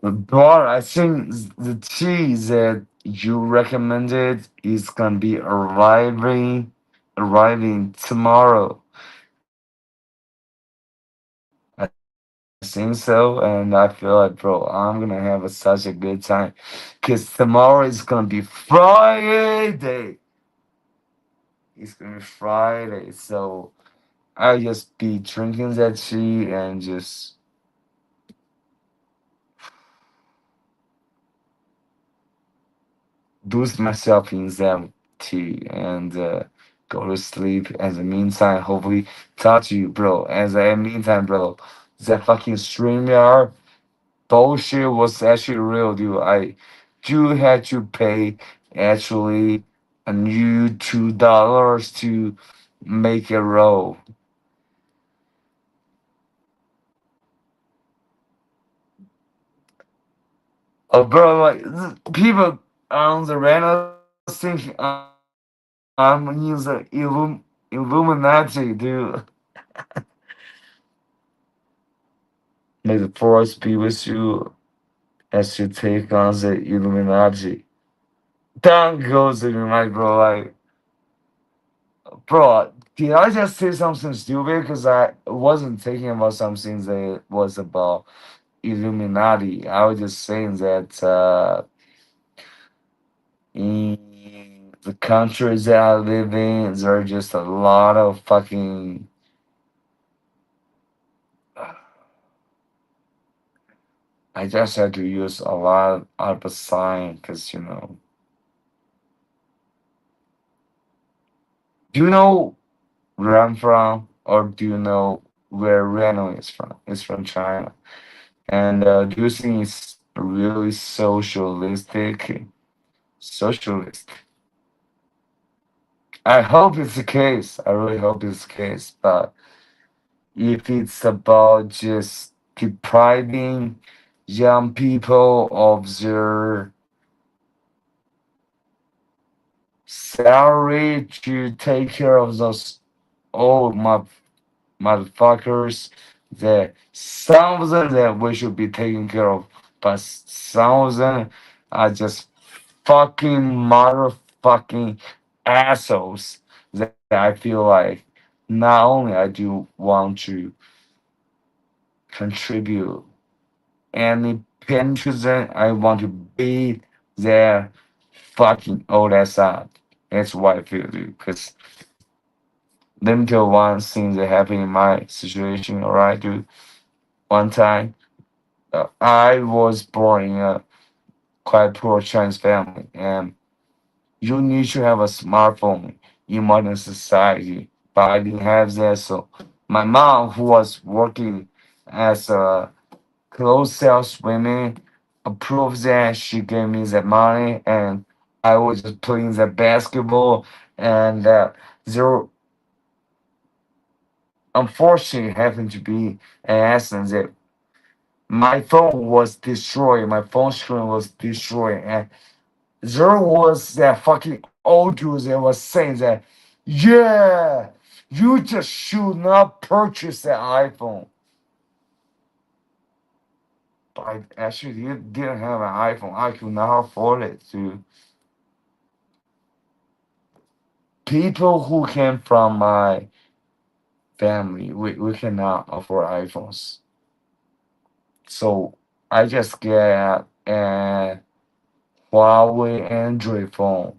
Speaker 1: but I think the tea that you recommended is gonna be arriving tomorrow. I think so, and I feel like, bro, I'm gonna have such a good time, cause tomorrow is gonna be Friday. It's gonna be Friday, so I just be drinking that tea and just boost myself in that tea and go to sleep. In the meantime, hopefully talk to you, bro. As the meantime, bro, that fucking StreamYard bullshit was actually real, dude. I do had to pay actually a new $2 to make a roll. Oh, bro, like people on the random think I'm in the Illuminati, dude. May the force be with you as you take on the Illuminati. Down goes the Illuminati, bro. Like, bro, did I just say something stupid? Because I wasn't thinking about something that was about Illuminati. I was just saying that in the countries that I live in, there are just a lot of fucking. I just had to use a lot of sign because do you know where I'm from, or do you know where Reno is from? It's from China. And do you think it's really socialistic? Socialist. I hope it's the case. I really hope it's the case. But if it's about just depriving young people of their salary to take care of those old motherfuckers. That some of them that we should be taking care of, but some of them are just fucking motherfucking assholes that I feel like not only I do want to contribute any penny to them, I want to beat their fucking old ass out. That's what I feel, dude. Because let me tell one thing that happened in my situation, alright, dude. One time, I was born in a quite poor Chinese family, and you need to have a smartphone in modern society. But I didn't have that, so my mom, who was working as a clothes saleswoman, approved that. She gave me the money, and I was just playing the basketball. And there, unfortunately, happened to be an accident that my phone was destroyed. My phone screen was destroyed, and there was that fucking old dude that was saying that, yeah, you just should not purchase that iPhone. But I actually didn't have an iPhone. I could not afford it. To people who came from my family, we cannot afford iPhones. So I just get a Huawei Android phone.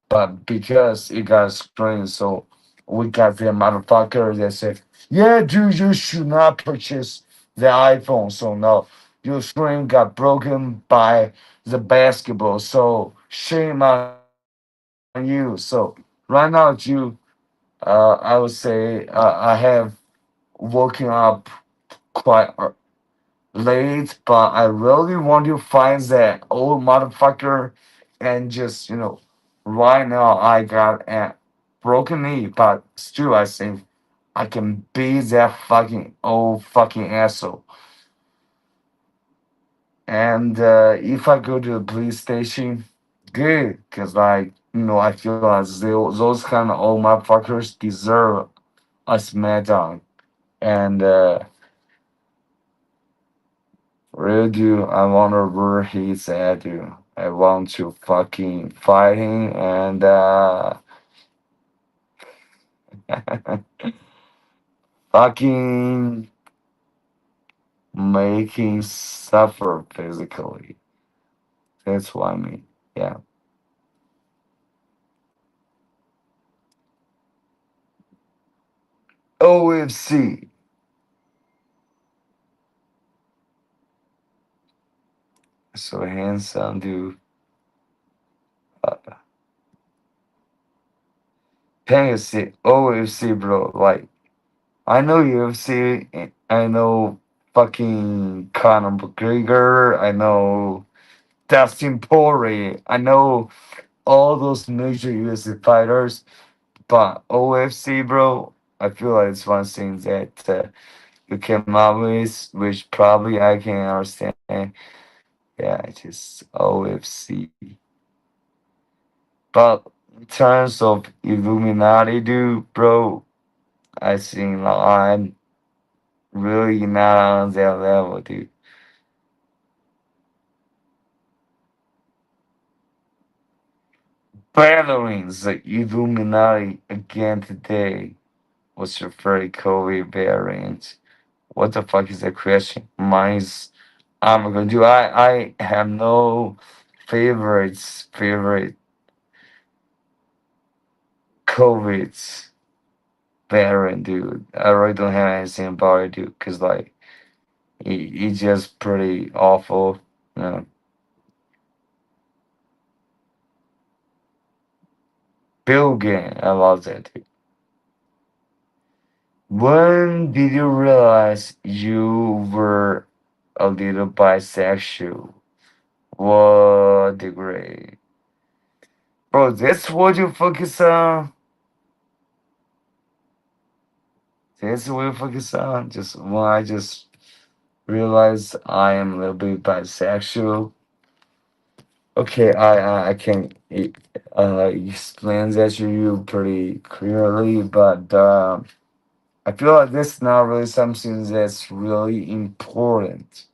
Speaker 1: But because it got a screen, so we got the motherfucker that said, yeah, dude, you should not purchase the iPhone. So no, your screen got broken by the basketball. So shame on you. So right now, you, I would say I have woken up quite late, but I really want to find that old motherfucker and just, right now I got a broken knee, but still I think I can beat that fucking old fucking asshole. And if I go to the police station, good, because like, I feel like those kind of old motherfuckers deserve a smackdown. And really do. I wonder where he's at, dude. I want to fucking fight him and fucking make him suffer physically. That's what I mean. Yeah. OFC. So handsome, dude. Uh, Fantasy. OFC, bro. Like, I know UFC. I know fucking Conor McGregor. I know Dustin Poirier. I know all those major UFC fighters, but OFC, bro, I feel like it's one thing that you came up with, which probably I can understand. Yeah, it's just OFC. But in terms of Illuminati, dude, bro, I think like, I'm really not on that level, dude. Battling the Illuminati again today was your very COVID variant. What the fuck is that question? Mine's I'm gonna do. I have no favorite COVID variant, dude. I really don't have anything about it, dude. Cause like it's just pretty awful. You know. Bill Gates, I love that, dude. When did you realize you were a little bisexual? What degree? Bro, that's what you focus on. That's what you focus on. Just when I just realize I am a little bit bisexual. Okay, I can explain that to you pretty clearly, but I feel like this is not really something that's really important.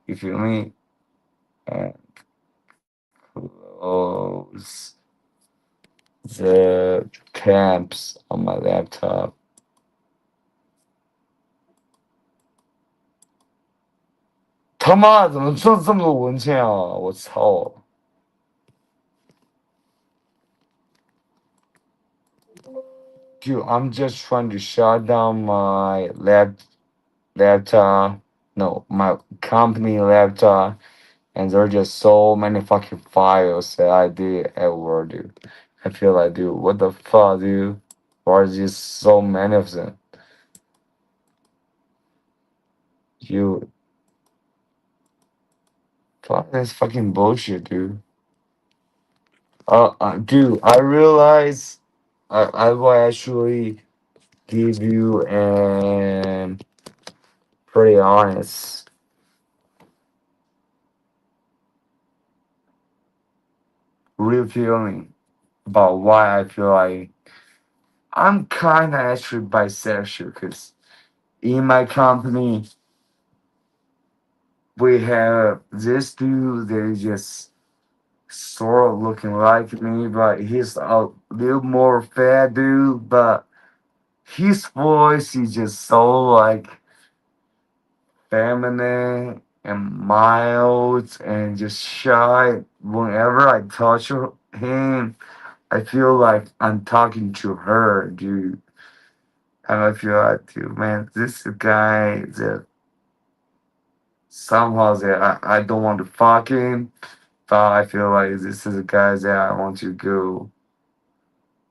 Speaker 1: You feel me? And close the tabs on my laptop. 他妈怎么这么多文件啊！我操！ Dude, I'm just trying to shut down my laptop. No, my company laptop. And there are just so many fucking files that I did at work, dude. I feel like, dude, what the fuck, dude? Why is there so many of them? You fuck this fucking bullshit, dude. Dude, I realize I will actually give you an pretty honest real feeling about why I feel like I'm kind of actually bisexual because in my company we have this dude that is just sort of looking like me, but he's a little more fat dude, but his voice is just so like feminine and mild and just shy. Whenever I touch him, I feel like I'm talking to her, dude. And I feel like, dude, man, this is a guy that somehow that I don't want to fuck him, but I feel like this is a guy that I want to go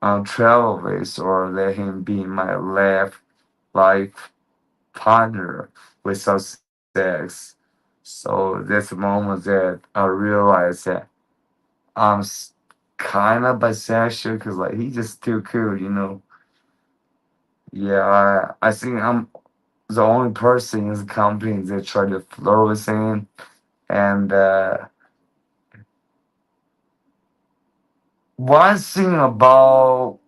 Speaker 1: on travel with or let him be my life partner without sex. So that's the moment that I realized that I'm kind of bisexual because like he's just too cool, you know. Yeah, I think I'm the only person in the company that tried to flirt with him. And one thing about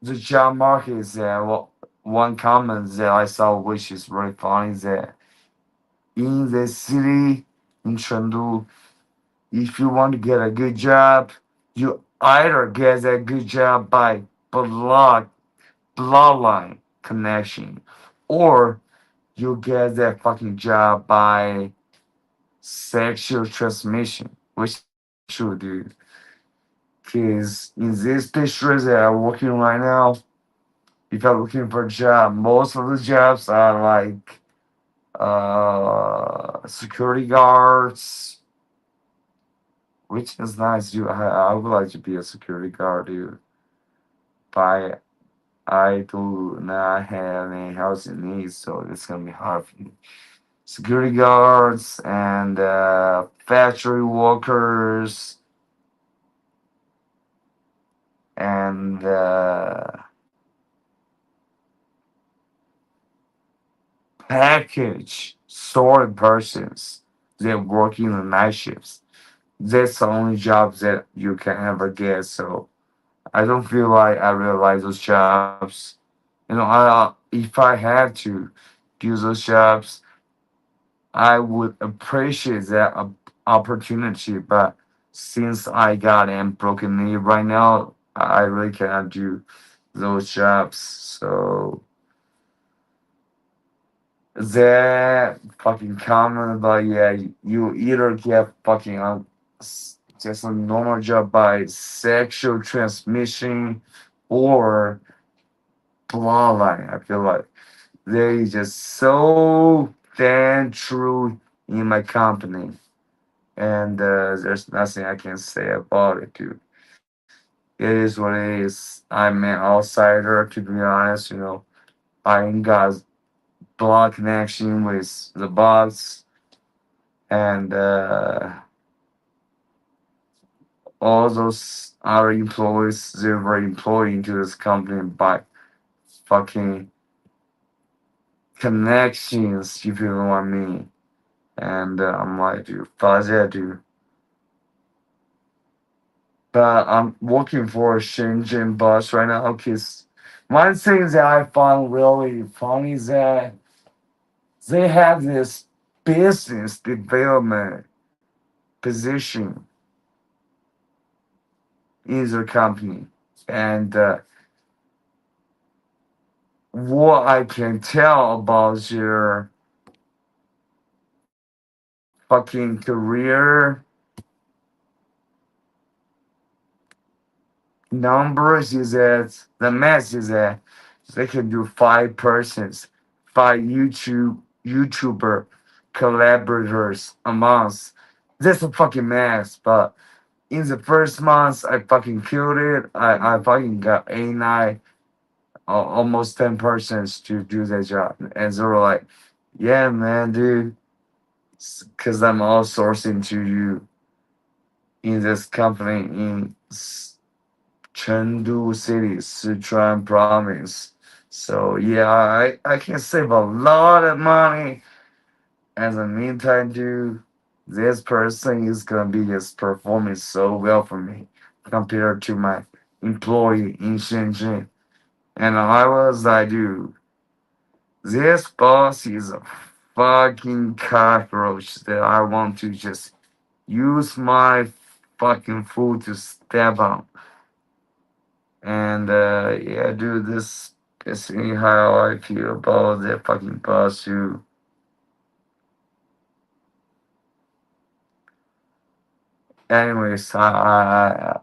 Speaker 1: the job market is that one comment that I saw, which is really funny, is that in the city in Chengdu, if you want to get a good job, you either get that good job by bloodline connection, or you get that fucking job by sexual transmission, which is true, dude. Because in this district that I'm working right now, if you're looking for a job, most of the jobs are like security guards, which is nice, dude. I would like to be a security guard, dude. But I do not have any housing needs, so it's gonna be hard for me. Security guards and factory workers and package sorting persons that work in the night shifts. That's the only jobs that you can ever get. So I don't feel like I realize those jobs. You know, if I had to do those jobs, I would appreciate that opportunity. But since I got a broken knee right now, I really cannot do those jobs. So that fucking comment about yeah, you either get fucking just a normal job by sexual transmission or bloodline. I feel like they just so damn true in my company, and there's nothing I can say about it, dude. It is what it is. I'm an outsider, to be honest. You know, I ain't got blood connection with the boss, and all those other employees they were employed into this company by fucking connections, if you know what I mean. And I'm like, dude, fuck that, dude. But I'm working for a Shenzhen bus right now because one thing that I found really funny is that they have this business development position in their company. And what I can tell about their fucking career numbers is that the math is that they can do 5 persons, 5 YouTuber collaborators a month. That's a fucking math. But in the first month, I fucking killed it. I fucking got 8, 9, almost 10 persons to do that job, and they were like, "Yeah, man, dude, because I'm outsourcing to you in this company in Chengdu City, Sichuan province. So yeah, I can save a lot of money. In the meantime, dude, this person is gonna be just performing so well for me compared to my employee in Shenzhen. And I was like, dude, this boss is a fucking cockroach that I want to just use my fucking food to step on. And yeah, dude, this is me how I feel about that fucking boss too. Anyways, I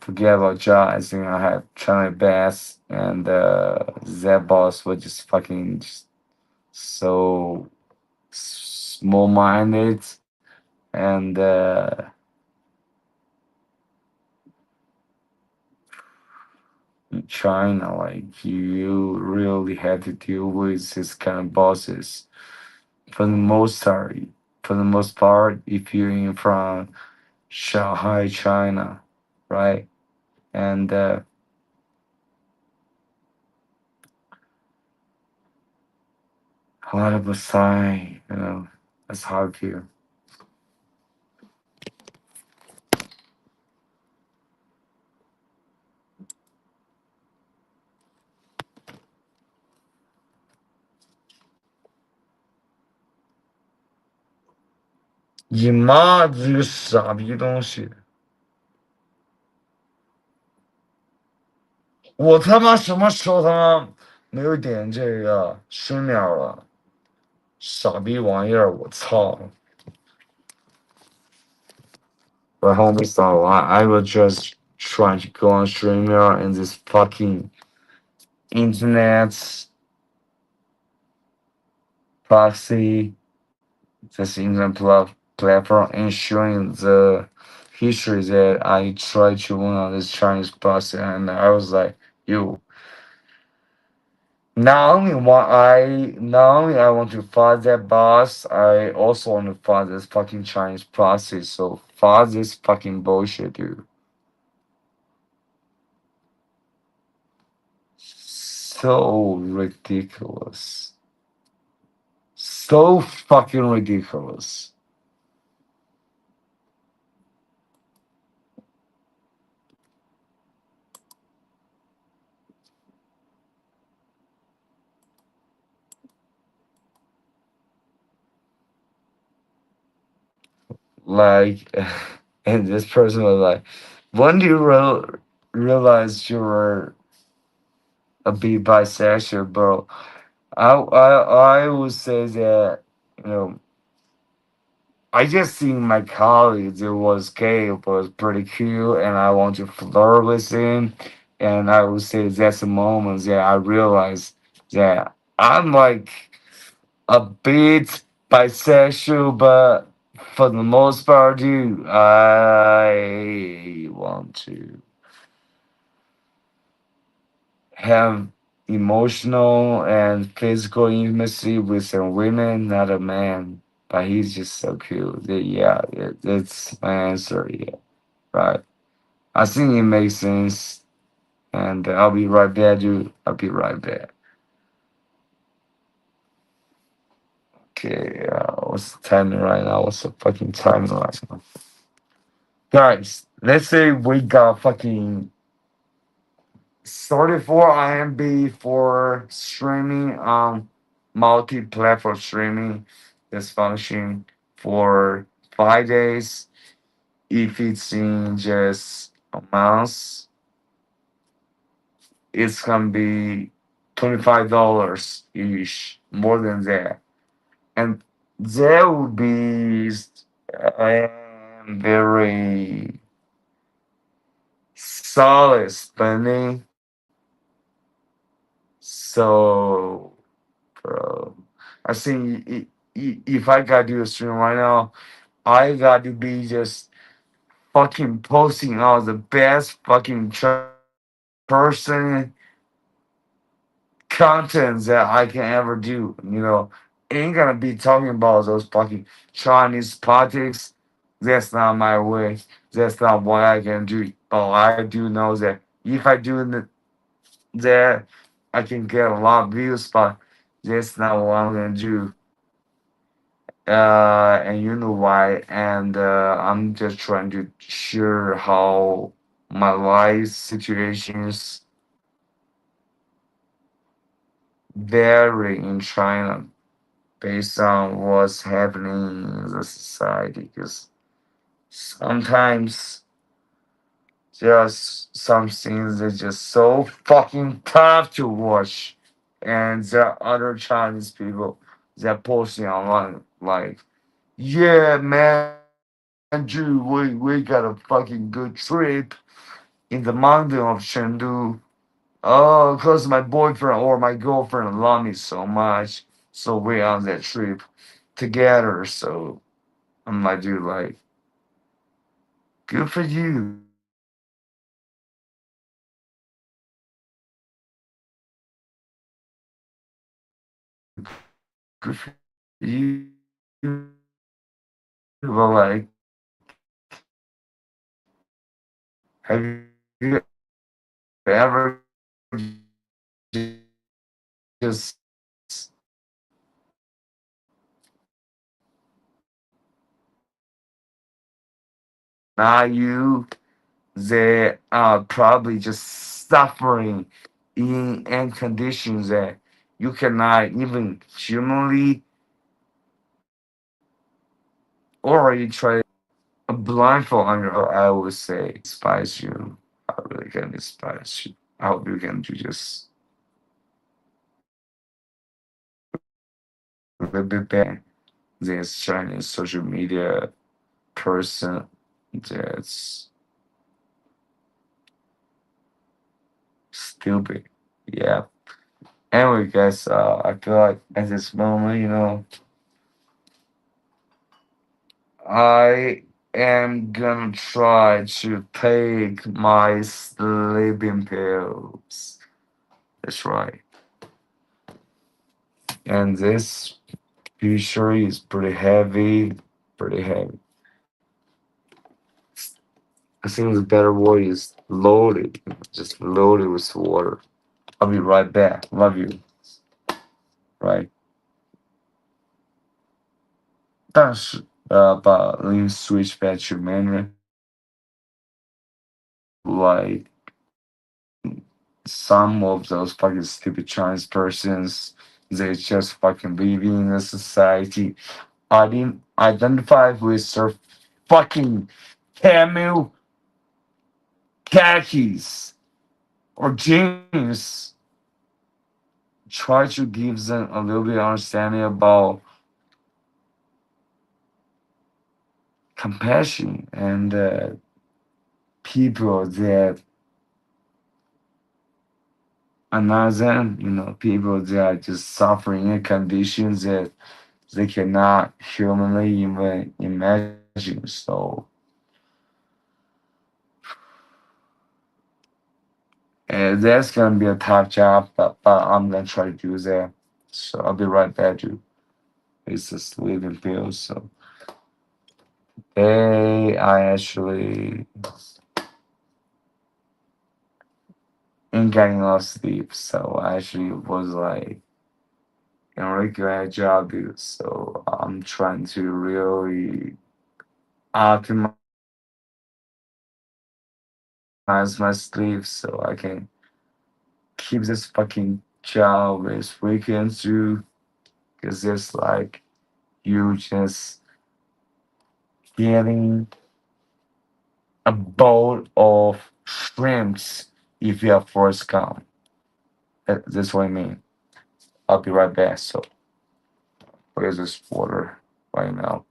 Speaker 1: forget about John. I think I had Charlie Bass, and that boss was just fucking just so small minded. And in China, like you really had to deal with this kind of bosses for the most part. For the most part, if you're in from Shanghai, China, right? And a lot of a sign, that's how I feel.你妈这个傻逼东西！我他妈什么时候他妈没有点这个深秒了？傻逼玩意儿！我操！But homie, so I was just trying to go on streamer and this fucking internet proxy, this internet platform, and showing the history that I tried to win on this Chinese proxy, and I was like, yo. Not only I want to fight that boss, I also want to fight this fucking Chinese proxy. So fight this fucking bullshit, dude. So ridiculous. So fucking ridiculous. Like, and this person was like, when do you realize you were a bit bisexual, bro? I would say that, you know, I just seen my colleague that was gay, was pretty cute, and I want to flirt with him. And I would say that's the moment that I realized that I'm like a bit bisexual, but for the most part, dude, I want to have emotional and physical intimacy with some women, not a man. But he's just so cute. Yeah, that's my answer. Yeah, right. I think it makes sense. And I'll be right back, dude. I'll be right back. Okay, what's the timing right now? What's the fucking timing right now? Guys, let's say we got fucking 34 IMB for streaming, multi-platform streaming that's functioning for 5 days. If it's in just a month, it's gonna be $25 each, more than that. And that would be very solid spending. So, bro, I think if I gotta do a stream right now, I got to be just fucking posting out the best fucking person content that I can ever do. Ain't gonna be talking about those fucking Chinese politics. That's not my way. That's not what I can do. But I do know that if I do that, I can get a lot of views. But that's not what I'm gonna do. And you know why. And I'm just trying to share how my life situations vary in China based on what's happening in the society. Because sometimes just some things are just so fucking tough to watch, and there are other Chinese people that posting online like, yeah, man, Drew, we got a fucking good trip in the mountain of Chengdu. Oh, cause my boyfriend or my girlfriend love me so much, so we on that trip together. So I'm like, dude, like, good for you. Good for you. But like, have you ever just not you? They are probably just suffering in and conditions that you cannot even humanly or you try a blindfold on your. I would say despise you. I really can despise you. I hope you can do just a little bit better. This Chinese social media person that's stupid. Yeah. Anyway, guys, I feel like at this moment, I am gonna try to take my sleeping pills. That's right. And this picture is pretty heavy, pretty heavy. I think the better word is loaded, just loaded with water. I'll be right back. Love you. Right. 但是, let me switch back to Mandarin. Like some of those fucking stupid Chinese persons, they just fucking living in a society. I didn't identify with their fucking camel khakis or jeans. Try to give them a little bit of understanding about compassion and people that are not them, people that are just suffering in conditions that they cannot humanly even imagine. So that's gonna be a tough job, but I'm gonna try to do that. So I'll be right back to it's a sleeping pills. So I actually ain't getting enough sleep. So I actually was like and really great job, dude. So I'm trying to really optimize my sleep so I can keep this fucking job this weekend too. Cause it's like you just getting a bowl of shrimps if you have first come. That's what I mean. I'll be right back. So where's this water right now?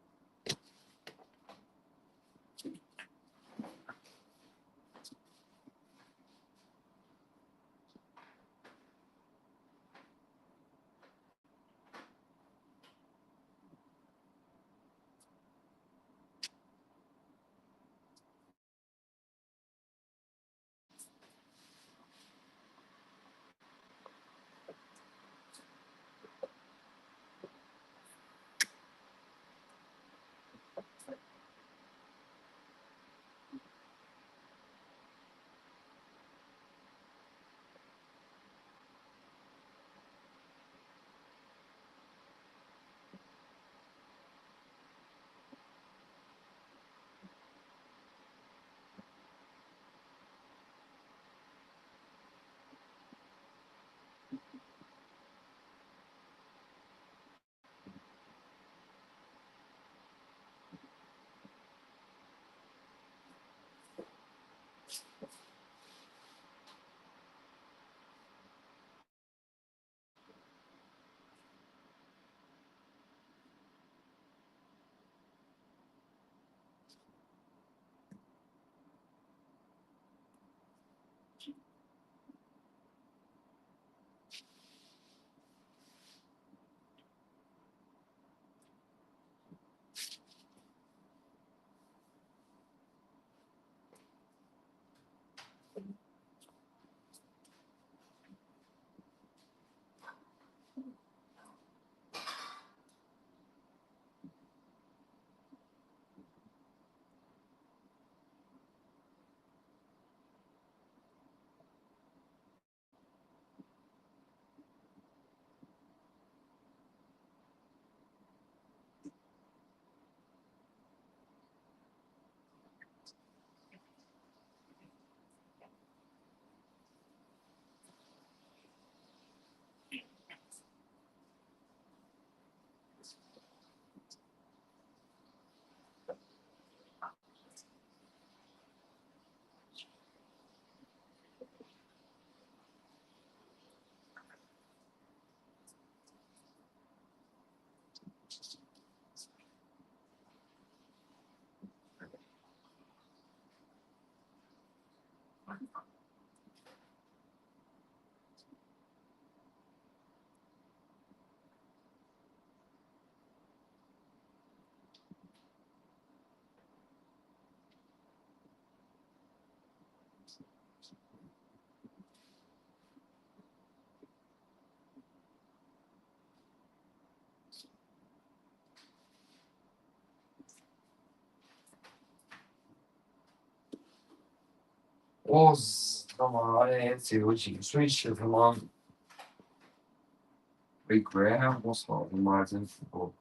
Speaker 1: Oh, come on, it's you. Switch it, come on. Big graham was not Martin football.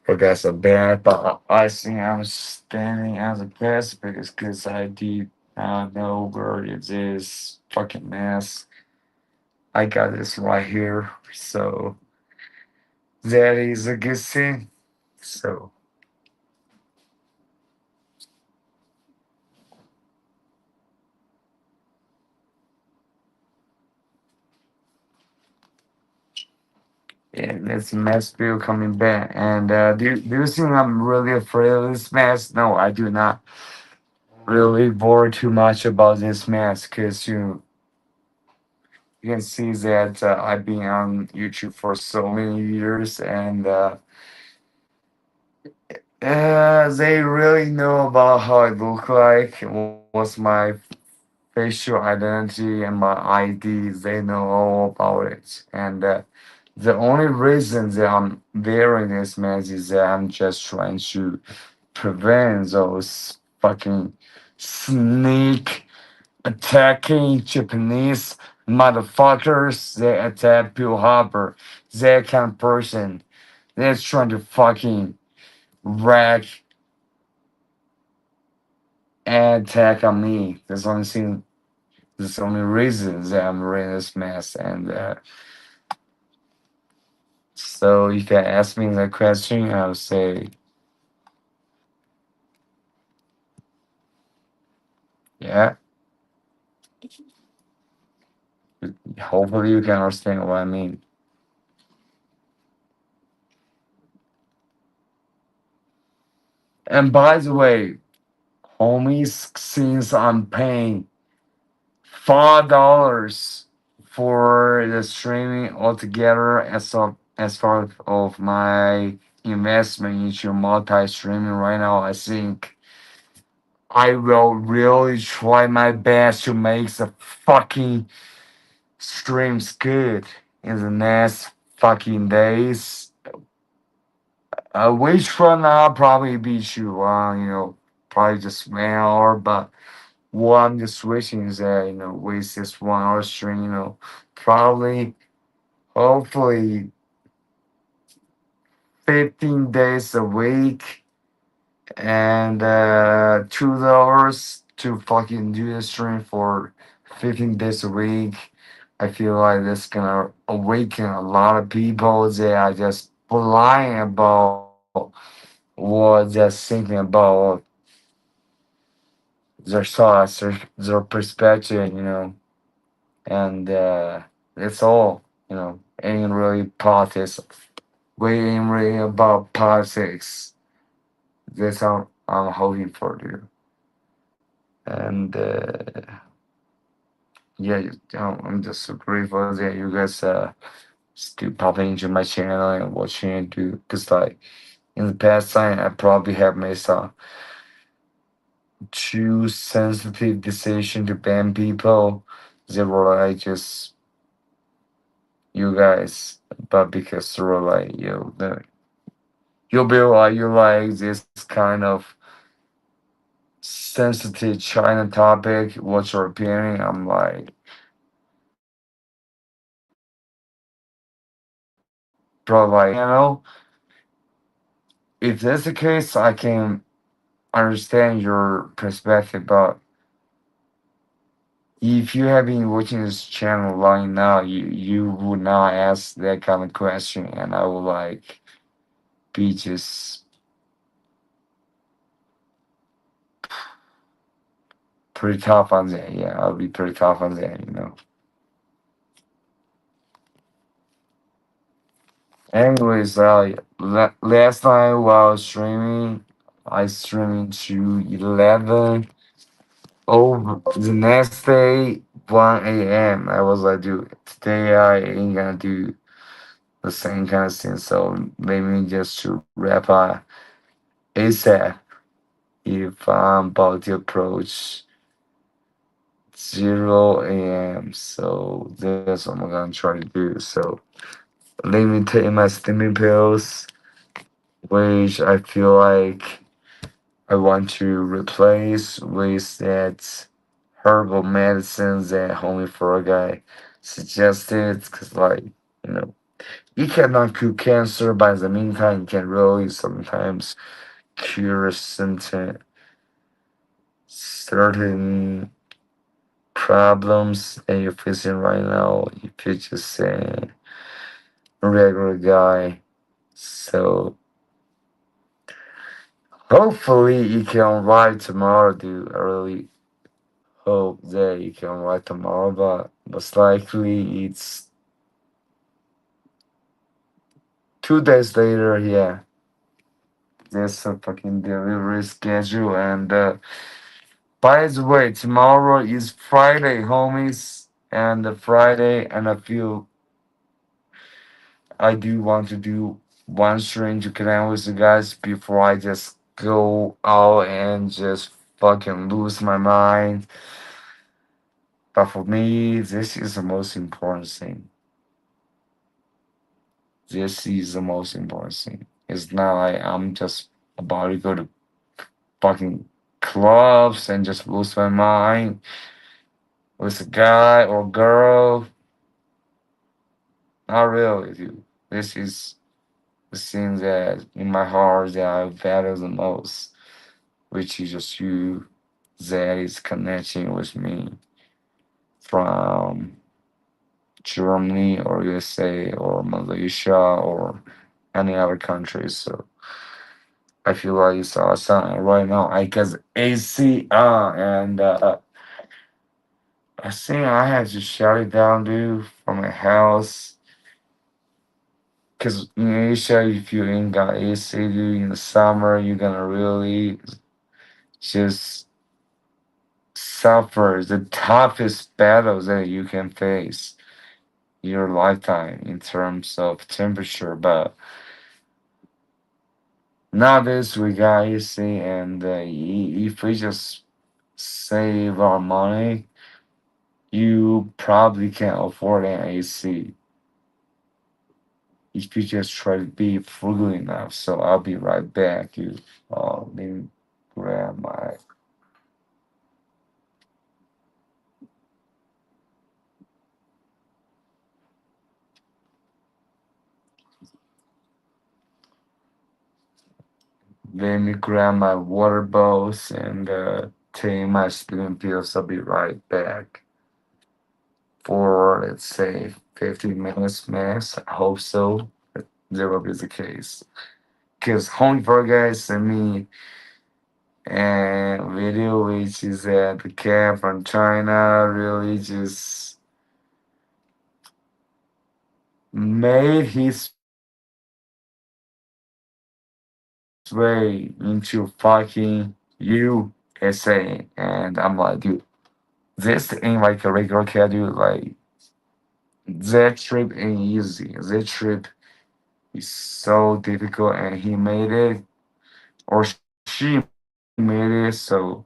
Speaker 1: But that's a bad, but I think I'm standing as a guest because I did know where it is fucking mess. I got this right here, so that is a good thing. So yeah, this mess bill coming back. And do you think I'm really afraid of this mess? No, I do not really worry too much about this mess because you can see that I've been on YouTube for so many years and they really know about how I look like, what's my facial identity and my ID. They know all about it. And the only reason that I'm wearing this mask is that I'm just trying to prevent those fucking sneak attacking Japanese motherfuckers that attack Pearl Harbor. That kind of person that's trying to fucking wreck and attack on me. There's only reason that I'm wearing this mask. And so if you ask me that question, I would say, yeah. Hopefully you can understand what I mean. And by the way, homies, since I'm paying $5 for the streaming altogether as part of my investment into multi-streaming right now, I think I will really try my best to make the fucking streams good in the next fucking days. Which one I'll probably beat you on, probably just 1 hour, but what I'm just wishing is that, with this 1 hour stream, probably, hopefully, 15 days a week and $2 to fucking do the stream for 15 days a week. I feel like this gonna awaken a lot of people that are just blind about what they're thinking about their thoughts, their perspective, and it's all, ain't really politics. We ain't really about politics. That's all I'm hoping for you. And yeah, I'm just so grateful that you guys still popping into my channel and watching it too. Cause like in the past time, I probably have made some too sensitive decision to ban people. They were like just you guys, but because they were like you'll be like you like this kind of sensitive China topic. What's your opinion? I'm like, bro, like if that's the case, I can understand your perspective, but if you have been watching this channel long now, you would not ask that kind of question, and I would like be just pretty tough on that. Yeah, I'll be pretty tough on that. Anyways, last night while streaming, I streamed to 11 over the next day. 1 a.m. I was like, dude, today I ain't gonna do the same kind of thing. So maybe just to wrap up ASAP if I'm about to approach 0 a.m. So that's what I'm gonna try to do. So let me take my sleeping pills, which I feel like I want to replace with that herbal medicines that homie for a guy suggested. Cause like, you know, you cannot cure cancer, but in the meantime, you can really sometimes cure certain problems that you're facing right now if you're just a regular guy. So hopefully you can ride tomorrow, dude. I really hope that you can ride tomorrow, but most likely it's 2 days later. Yeah, there's a fucking delivery schedule. And by the way, tomorrow is Friday, homies, and Friday, and I do want to do one string to connect with you guys before I just go out and just fucking lose my mind. But for me, this is the most important thing. This is the most important thing. It's not like I'm just about to go to fucking clubs and just lose my mind with a guy or girl. Not really, dude. This is the thing that in my heart that I value the most, which is just you that is connecting with me from Germany or USA or Malaysia or any other countries. So I feel like it's awesome. And right now I guess AC and I think I had to shut it down, dude, from my house. Cause in Asia, if you ain't got AC, dude, in the summer, you're gonna really just suffer the toughest battles that you can face in your lifetime in terms of temperature. But nowadays, we got AC, and if we just save our money, you probably can afford an AC if you just try to be frugal enough. So I'll be right back. You, let me grab my. Let me grab my water bottles and take my sleeping pills. I'll be right back for let's say 15 minutes max. I hope so. That will be the case. Because Home for guys sent me a video which is that the cat from China really just made his way into fucking USA. And I'm like, dude, this ain't like a regular cat, dude. Like, that trip ain't easy. That trip is so difficult, and he made it, or she made it. So,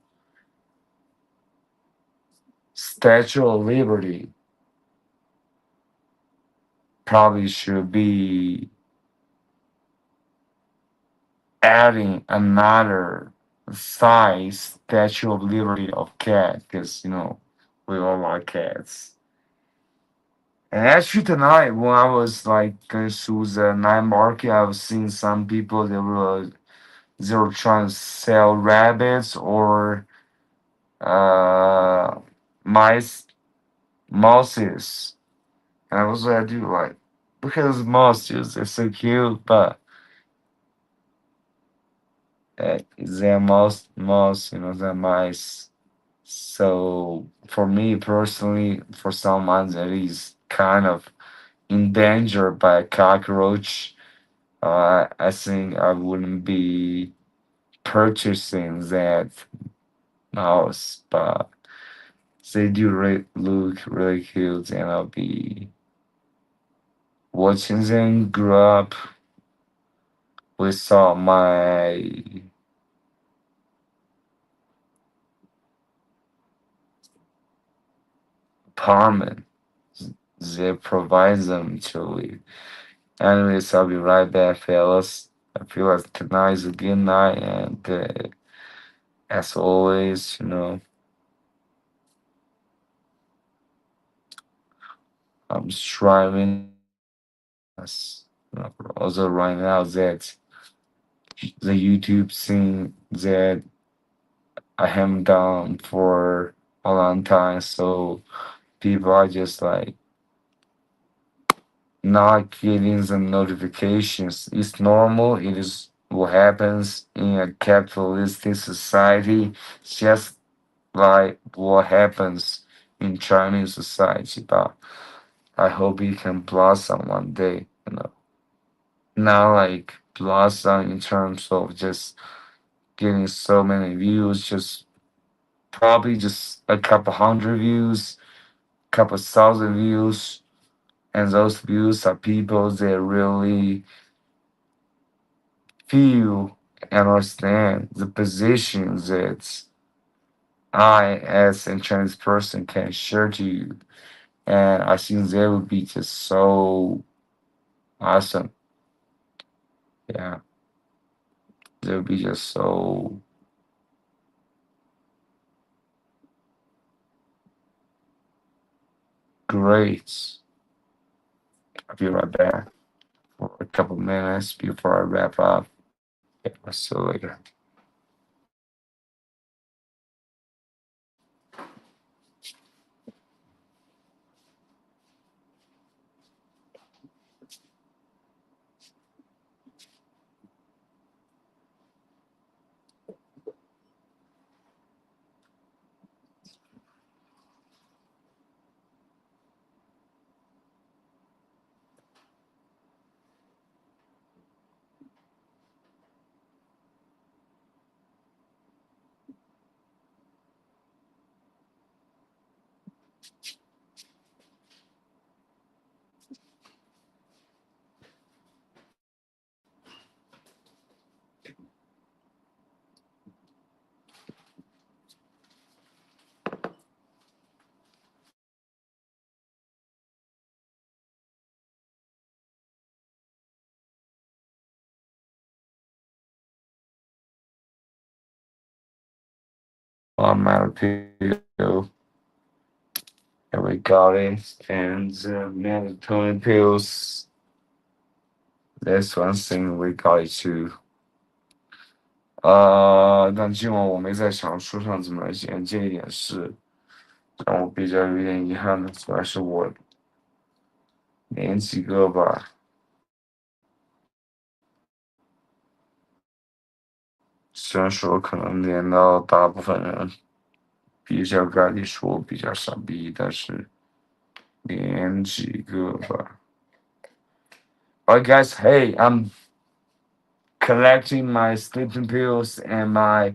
Speaker 1: Statue of Liberty probably should be adding another size Statue of Liberty of cat, because we all like cats. And actually tonight, when I was like going through the night market, I was seeing some people they were trying to sell rabbits or uh mice mouses. And I was like, dude, like, look at those mouses, they're so cute, but they're mouse, they're mice. So for me personally, for someone that is kind of endangered by a cockroach, I think I wouldn't be purchasing that mouse. But they do look really cute, and I'll be watching them grow up. We saw my apartment. They provide them to live. Anyways, I'll be right back, fellas. I feel like tonight is a good night, and as always, I'm striving. Also, right now, that the YouTube scene that I haven't done for a long time, so people are just like not getting the notifications. It's normal. It is what happens in a capitalistic society. It's just like what happens in Chinese society. But I hope it can blossom one day. Not like blossom in terms of just getting so many views. Just probably just a couple hundred views, couple thousand views, and those views are people that really feel and understand the position that I, as a trans person, can share to you. And I think that would be just so awesome. Yeah, that would be just so great. I'll be right back for a couple minutes before I wrap up. Yeah, I'll see you later. I'm out of pill. And we got it. And the melatonin pills, that's one thing we got it too. 但今晚我没在小红书上怎么剪，这一点是让我比较有点遗憾的，主要是我连几个吧，虽然说可能连到大部分人比较概率说比较傻逼，但是连几个吧。Alright, guys, hey, I'm collecting my sleeping pills and my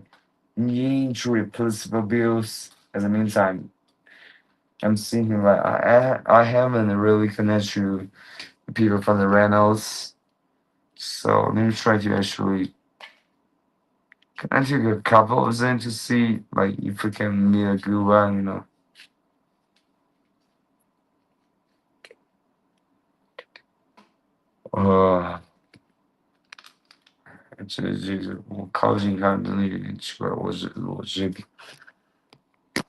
Speaker 1: knee injury replaceable pills. In the meantime, I'm thinking like I haven't really connected to people from the Reynolds, so let me try to actually connect to a couple of them to see like if we can meet a good one. 呃，这个我靠近看真的有点奇怪，我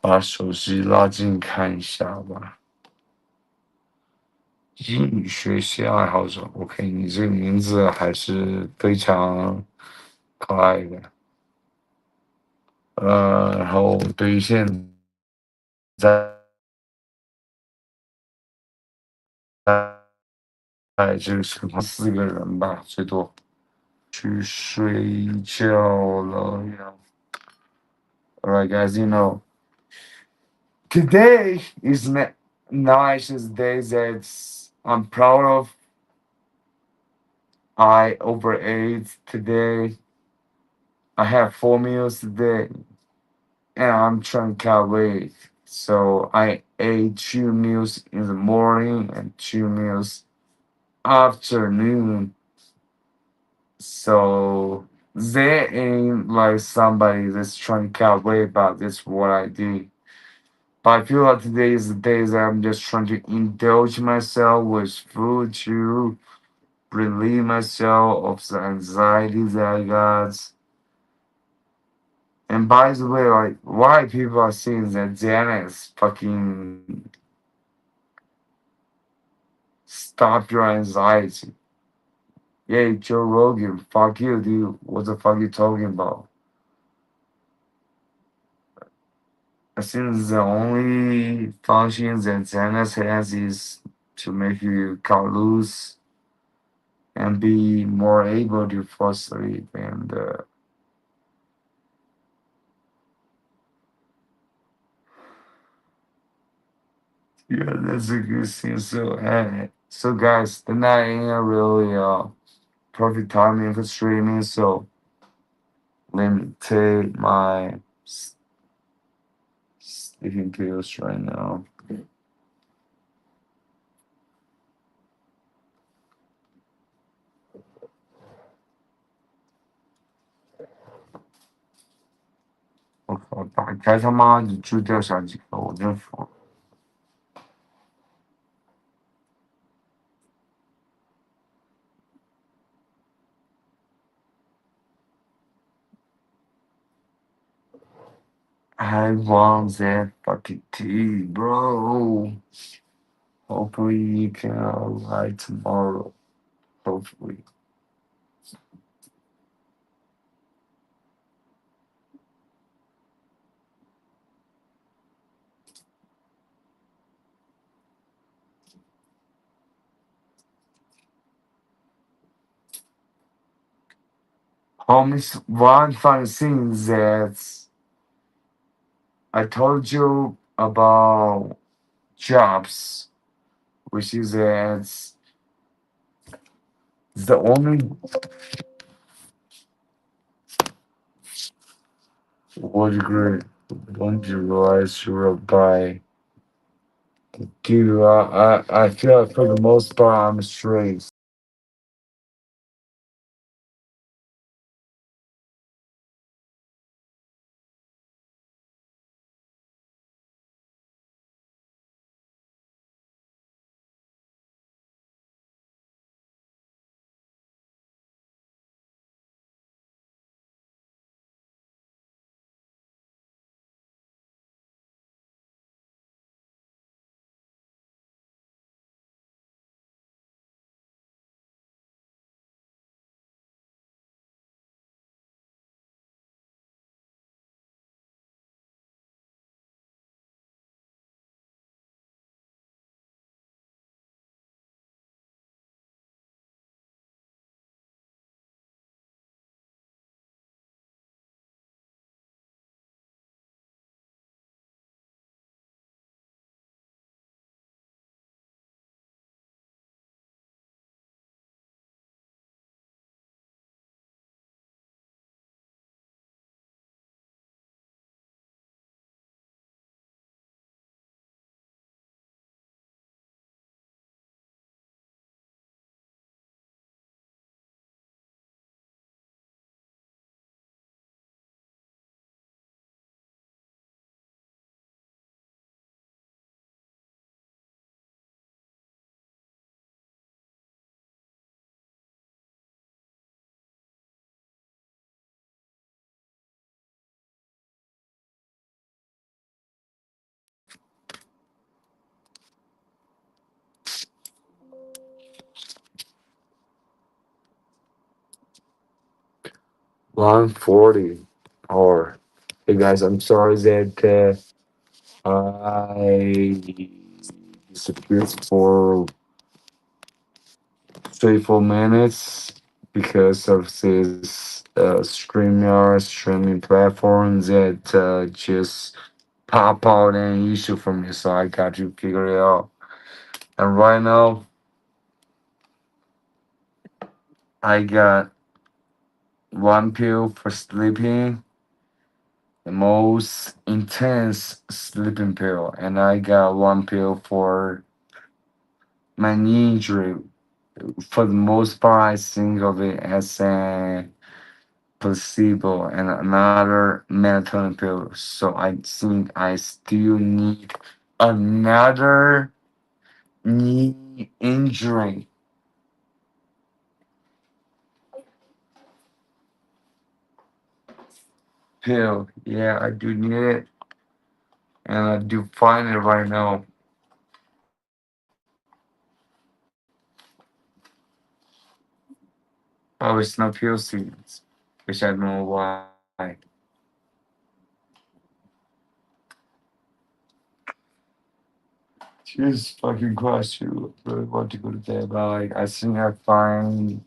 Speaker 1: 把手机拉近看一下吧。英语学习爱好者，OK，你这个名字还是非常可爱的。然后对于现在这个情况，4个人吧，最多去睡觉了呀。Alright, guys, today is nicest day that I'm proud of. I overate today. I have 4 meals today, and I'm trying to cut weight. So I ate 2 meals in the morning and 2 meals afternoon. So they ain't like somebody that's trying to calculate, but that's what I did. But I feel like today is the day that I'm just trying to indulge myself with food to relieve myself of the anxiety that I got. And by the way, like, why people are saying that Xanax fucking stop your anxiety? Yeah, Joe Rogan, fuck you, dude. What the fuck you talking about? I think the only function that Xanax has is to make you cut loose and be more able to fall asleep. And yeah, that's a good thing. So guys, the night ain't a really perfect timing for streaming. So let me take my sleeping pills right now.我靠，打开他妈就掉下几个，我真服。I want that fucking tea, bro. Hopefully you can arrive tomorrow. Hopefully. Homies, one fun thing that I told you about jobs, which is that the only what degree don't you realize you're a guy. Dude, I feel like for the most part I'm straight. $140. Or hey guys, I'm sorry that I disappeared for 3 4 minutes because of this StreamYard streaming platform that just pop out an issue for me, so I got to figure it out. And right now, I got one pill for sleeping the most intense sleeping pill, and I got one pill for my knee injury. For the most part, I think of it as a placebo and another melatonin pill. So I think I still need another knee injury pill. Yeah, I do need it, and I do find it right now. Oh, it's not pill seeds, which I don't know why. Jesus fucking Christ, you really want to go to bed, but like, I think I find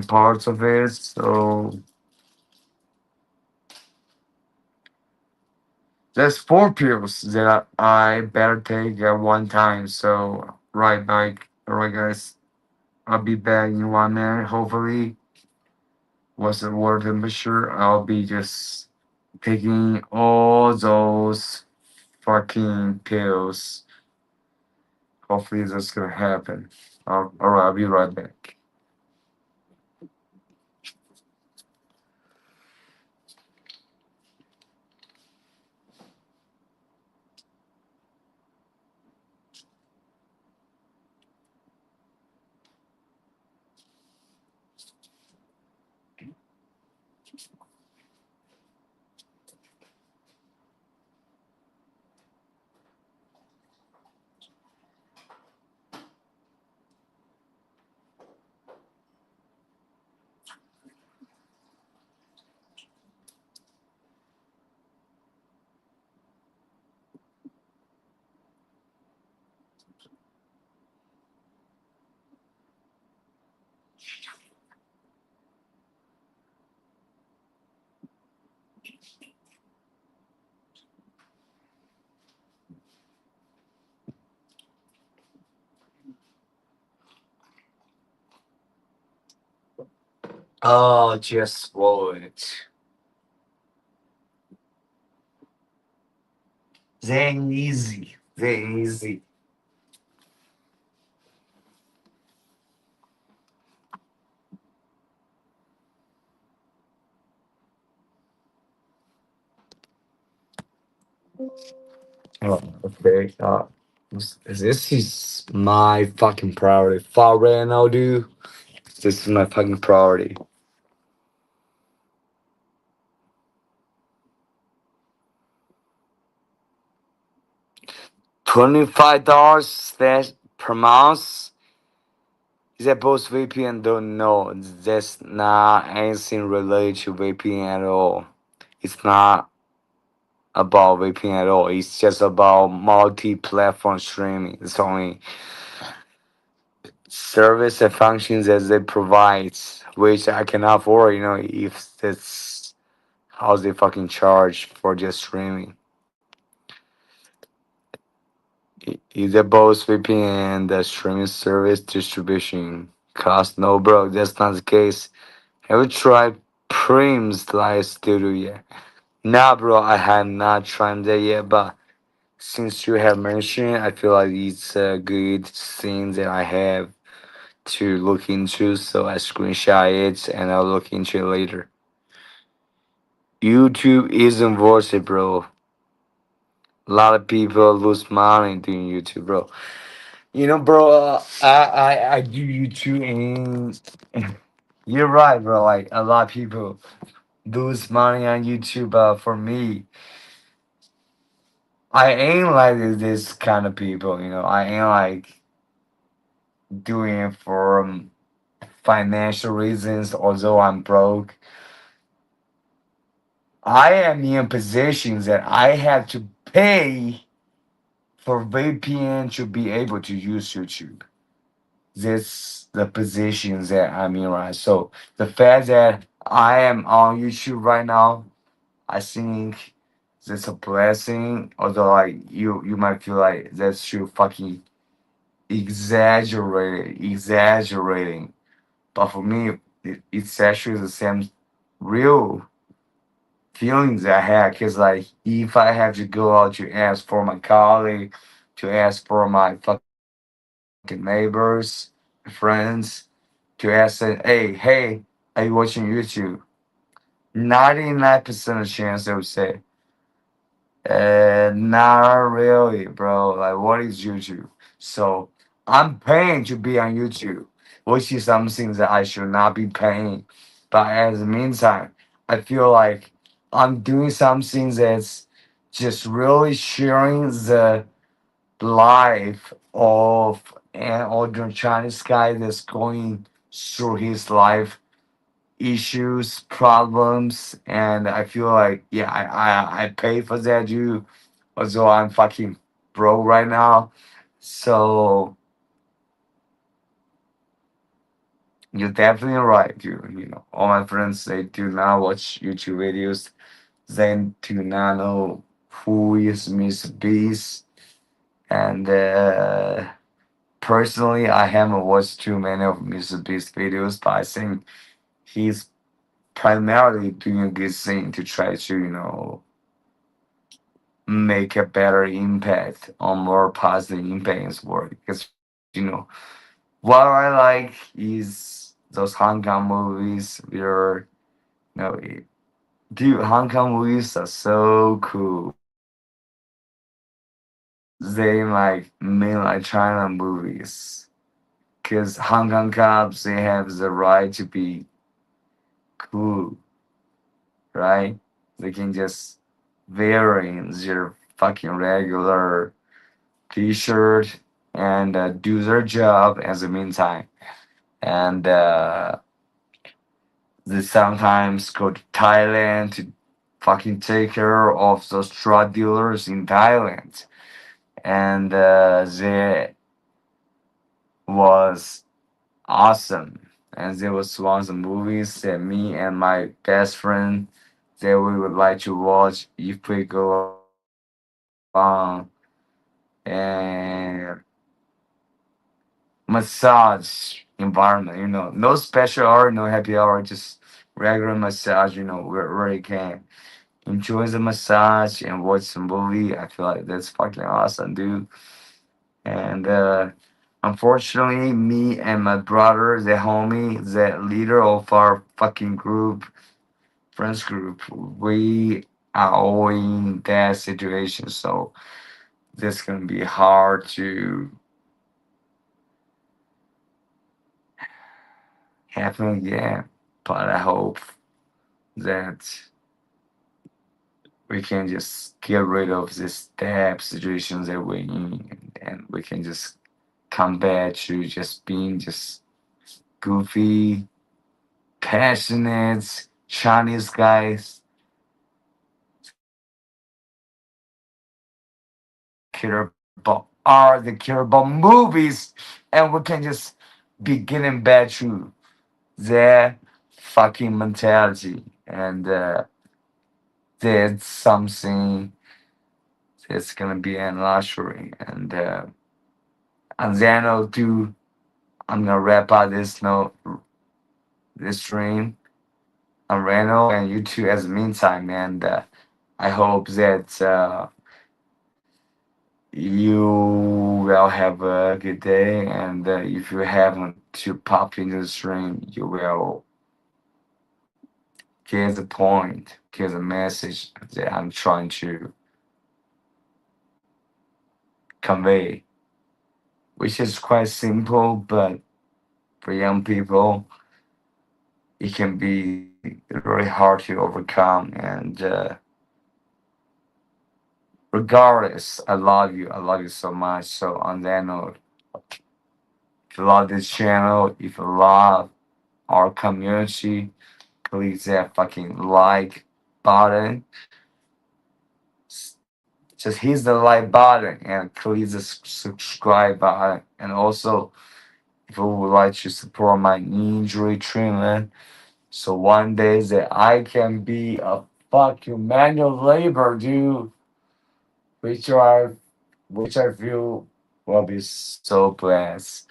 Speaker 1: parts of it. So there's four pills that I better take at one time. So right back, alright guys, I'll be back in 1 minute. Hopefully, what's the word temperature? I'll be just taking all those fucking pills. Hopefully, that's gonna happen. Alright, I'll be right back. Oh, just swallow it. Very easy. Very easy. Oh, okay. This is my fucking priority. For right now, dude. This is my fucking priority. $25 that per month. Is that both VPN? Don't know. That's not anything related to VPN at all. It's not about VPN at all. It's just about multi-platform streaming. It's only service and functions that they provide, which I can afford. If that's how they fucking charge for just streaming. Either both VPN and the streaming service distribution cost. No, bro, that's not the case. Have you tried Prim's Live Studio yet? Nah, bro, I have not tried that yet, but since you have mentioned, I feel like it's a good thing that I have to look into, so I screenshot it and I'll look into it later. YouTube isn't worth it, bro. A lot of people lose money doing YouTube, bro. Bro, I do YouTube, and you're right, bro. Like, a lot of people lose money on YouTube, but for me, I ain't like this kind of people. I ain't like doing it for financial reasons. Although I'm broke, I am in positions that I have to pay for VPN to be able to use YouTube. That's the positions that I'm in, right? So the fact that I am on YouTube right now, I think that's a blessing. Although, like, you might feel like that's too fucking exaggerating. But for me, it's actually the same real feelings I had, because like if I have to go out to ask for my colleague, to ask for my fucking neighbors, friends, to ask them, hey, are you watching YouTube? 99% of chance they would say, not really, bro. Like, what is YouTube? So I'm paying to be on YouTube, which is something that I should not be paying. But at the meantime, I feel like I'm doing something that's just really sharing the life of an older Chinese guy that's going through his life issues, problems, and I feel like yeah, I pay for that too. Although I'm fucking broke right now. So you're definitely right, dude. You know, all my friends they do not watch YouTube videos. They do not know who is Mr. Beast. And personally, I haven't watched too many of Mr. Beast videos, but I think he's primarily doing a good thing to try to, make a better impact on more positive impact in his work. Because, what I like is those Hong Kong movies where, dude, Hong Kong movies are so cool. They like mainland China movies. Because Hong Kong cops, they have the right to be cool, right? They can just wearing their fucking regular t-shirt and do their job as the meantime. And they sometimes go to Thailand to fucking take care of those drug dealers in Thailand. And they was awesome. And there was one of the movies that me and my best friend that we would like to watch if we go on and massage environment, no special hour, no happy hour, just regular massage, where you can enjoy the massage and watch the movie. I feel like that's fucking awesome, dude. And unfortunately, me and my brother, the homie, the leader of our fucking group, friends group, we are all in that situation. So this gonna be hard to happen again. But I hope that we can just get rid of this bad situations that we're in, and we can just come back to just being just goofy, passionate Chinese guys care about art, they care about movies, and we can just be getting back to their fucking mentality. And that's something that's gonna be an luxury. And then I'll do. I'm gonna wrap up this stream on Reno and you too as meantime, and I hope that you will have a good day, and if you haven't to pop into the stream, you will get the point, get the message that I'm trying to convey, which is quite simple, but for young people, it can be very hard to overcome. And regardless, I love you. I love you so much. So on that note, if you love this channel, if you love our community, click that fucking like button. Just hit the like button and click the subscribe button. And also, if you would like to support my injury treatment, so one day that I can be a fucking manual labor, dude, which I which I feel will be so blessed.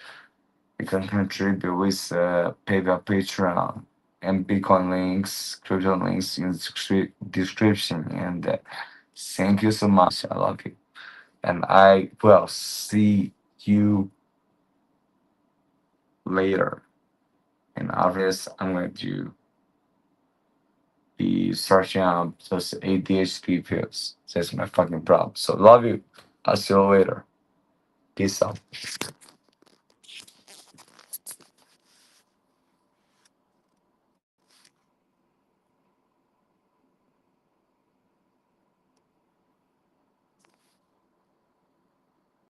Speaker 1: You can contribute with PayPal Patreon. and Bitcoin links, crypto links in the description. And thank you so much. I love you. And I will see you later. And after this, I'm going to be searching out those ADHD pills. That's my fucking problem. So love you. I'll see you later. Peace out.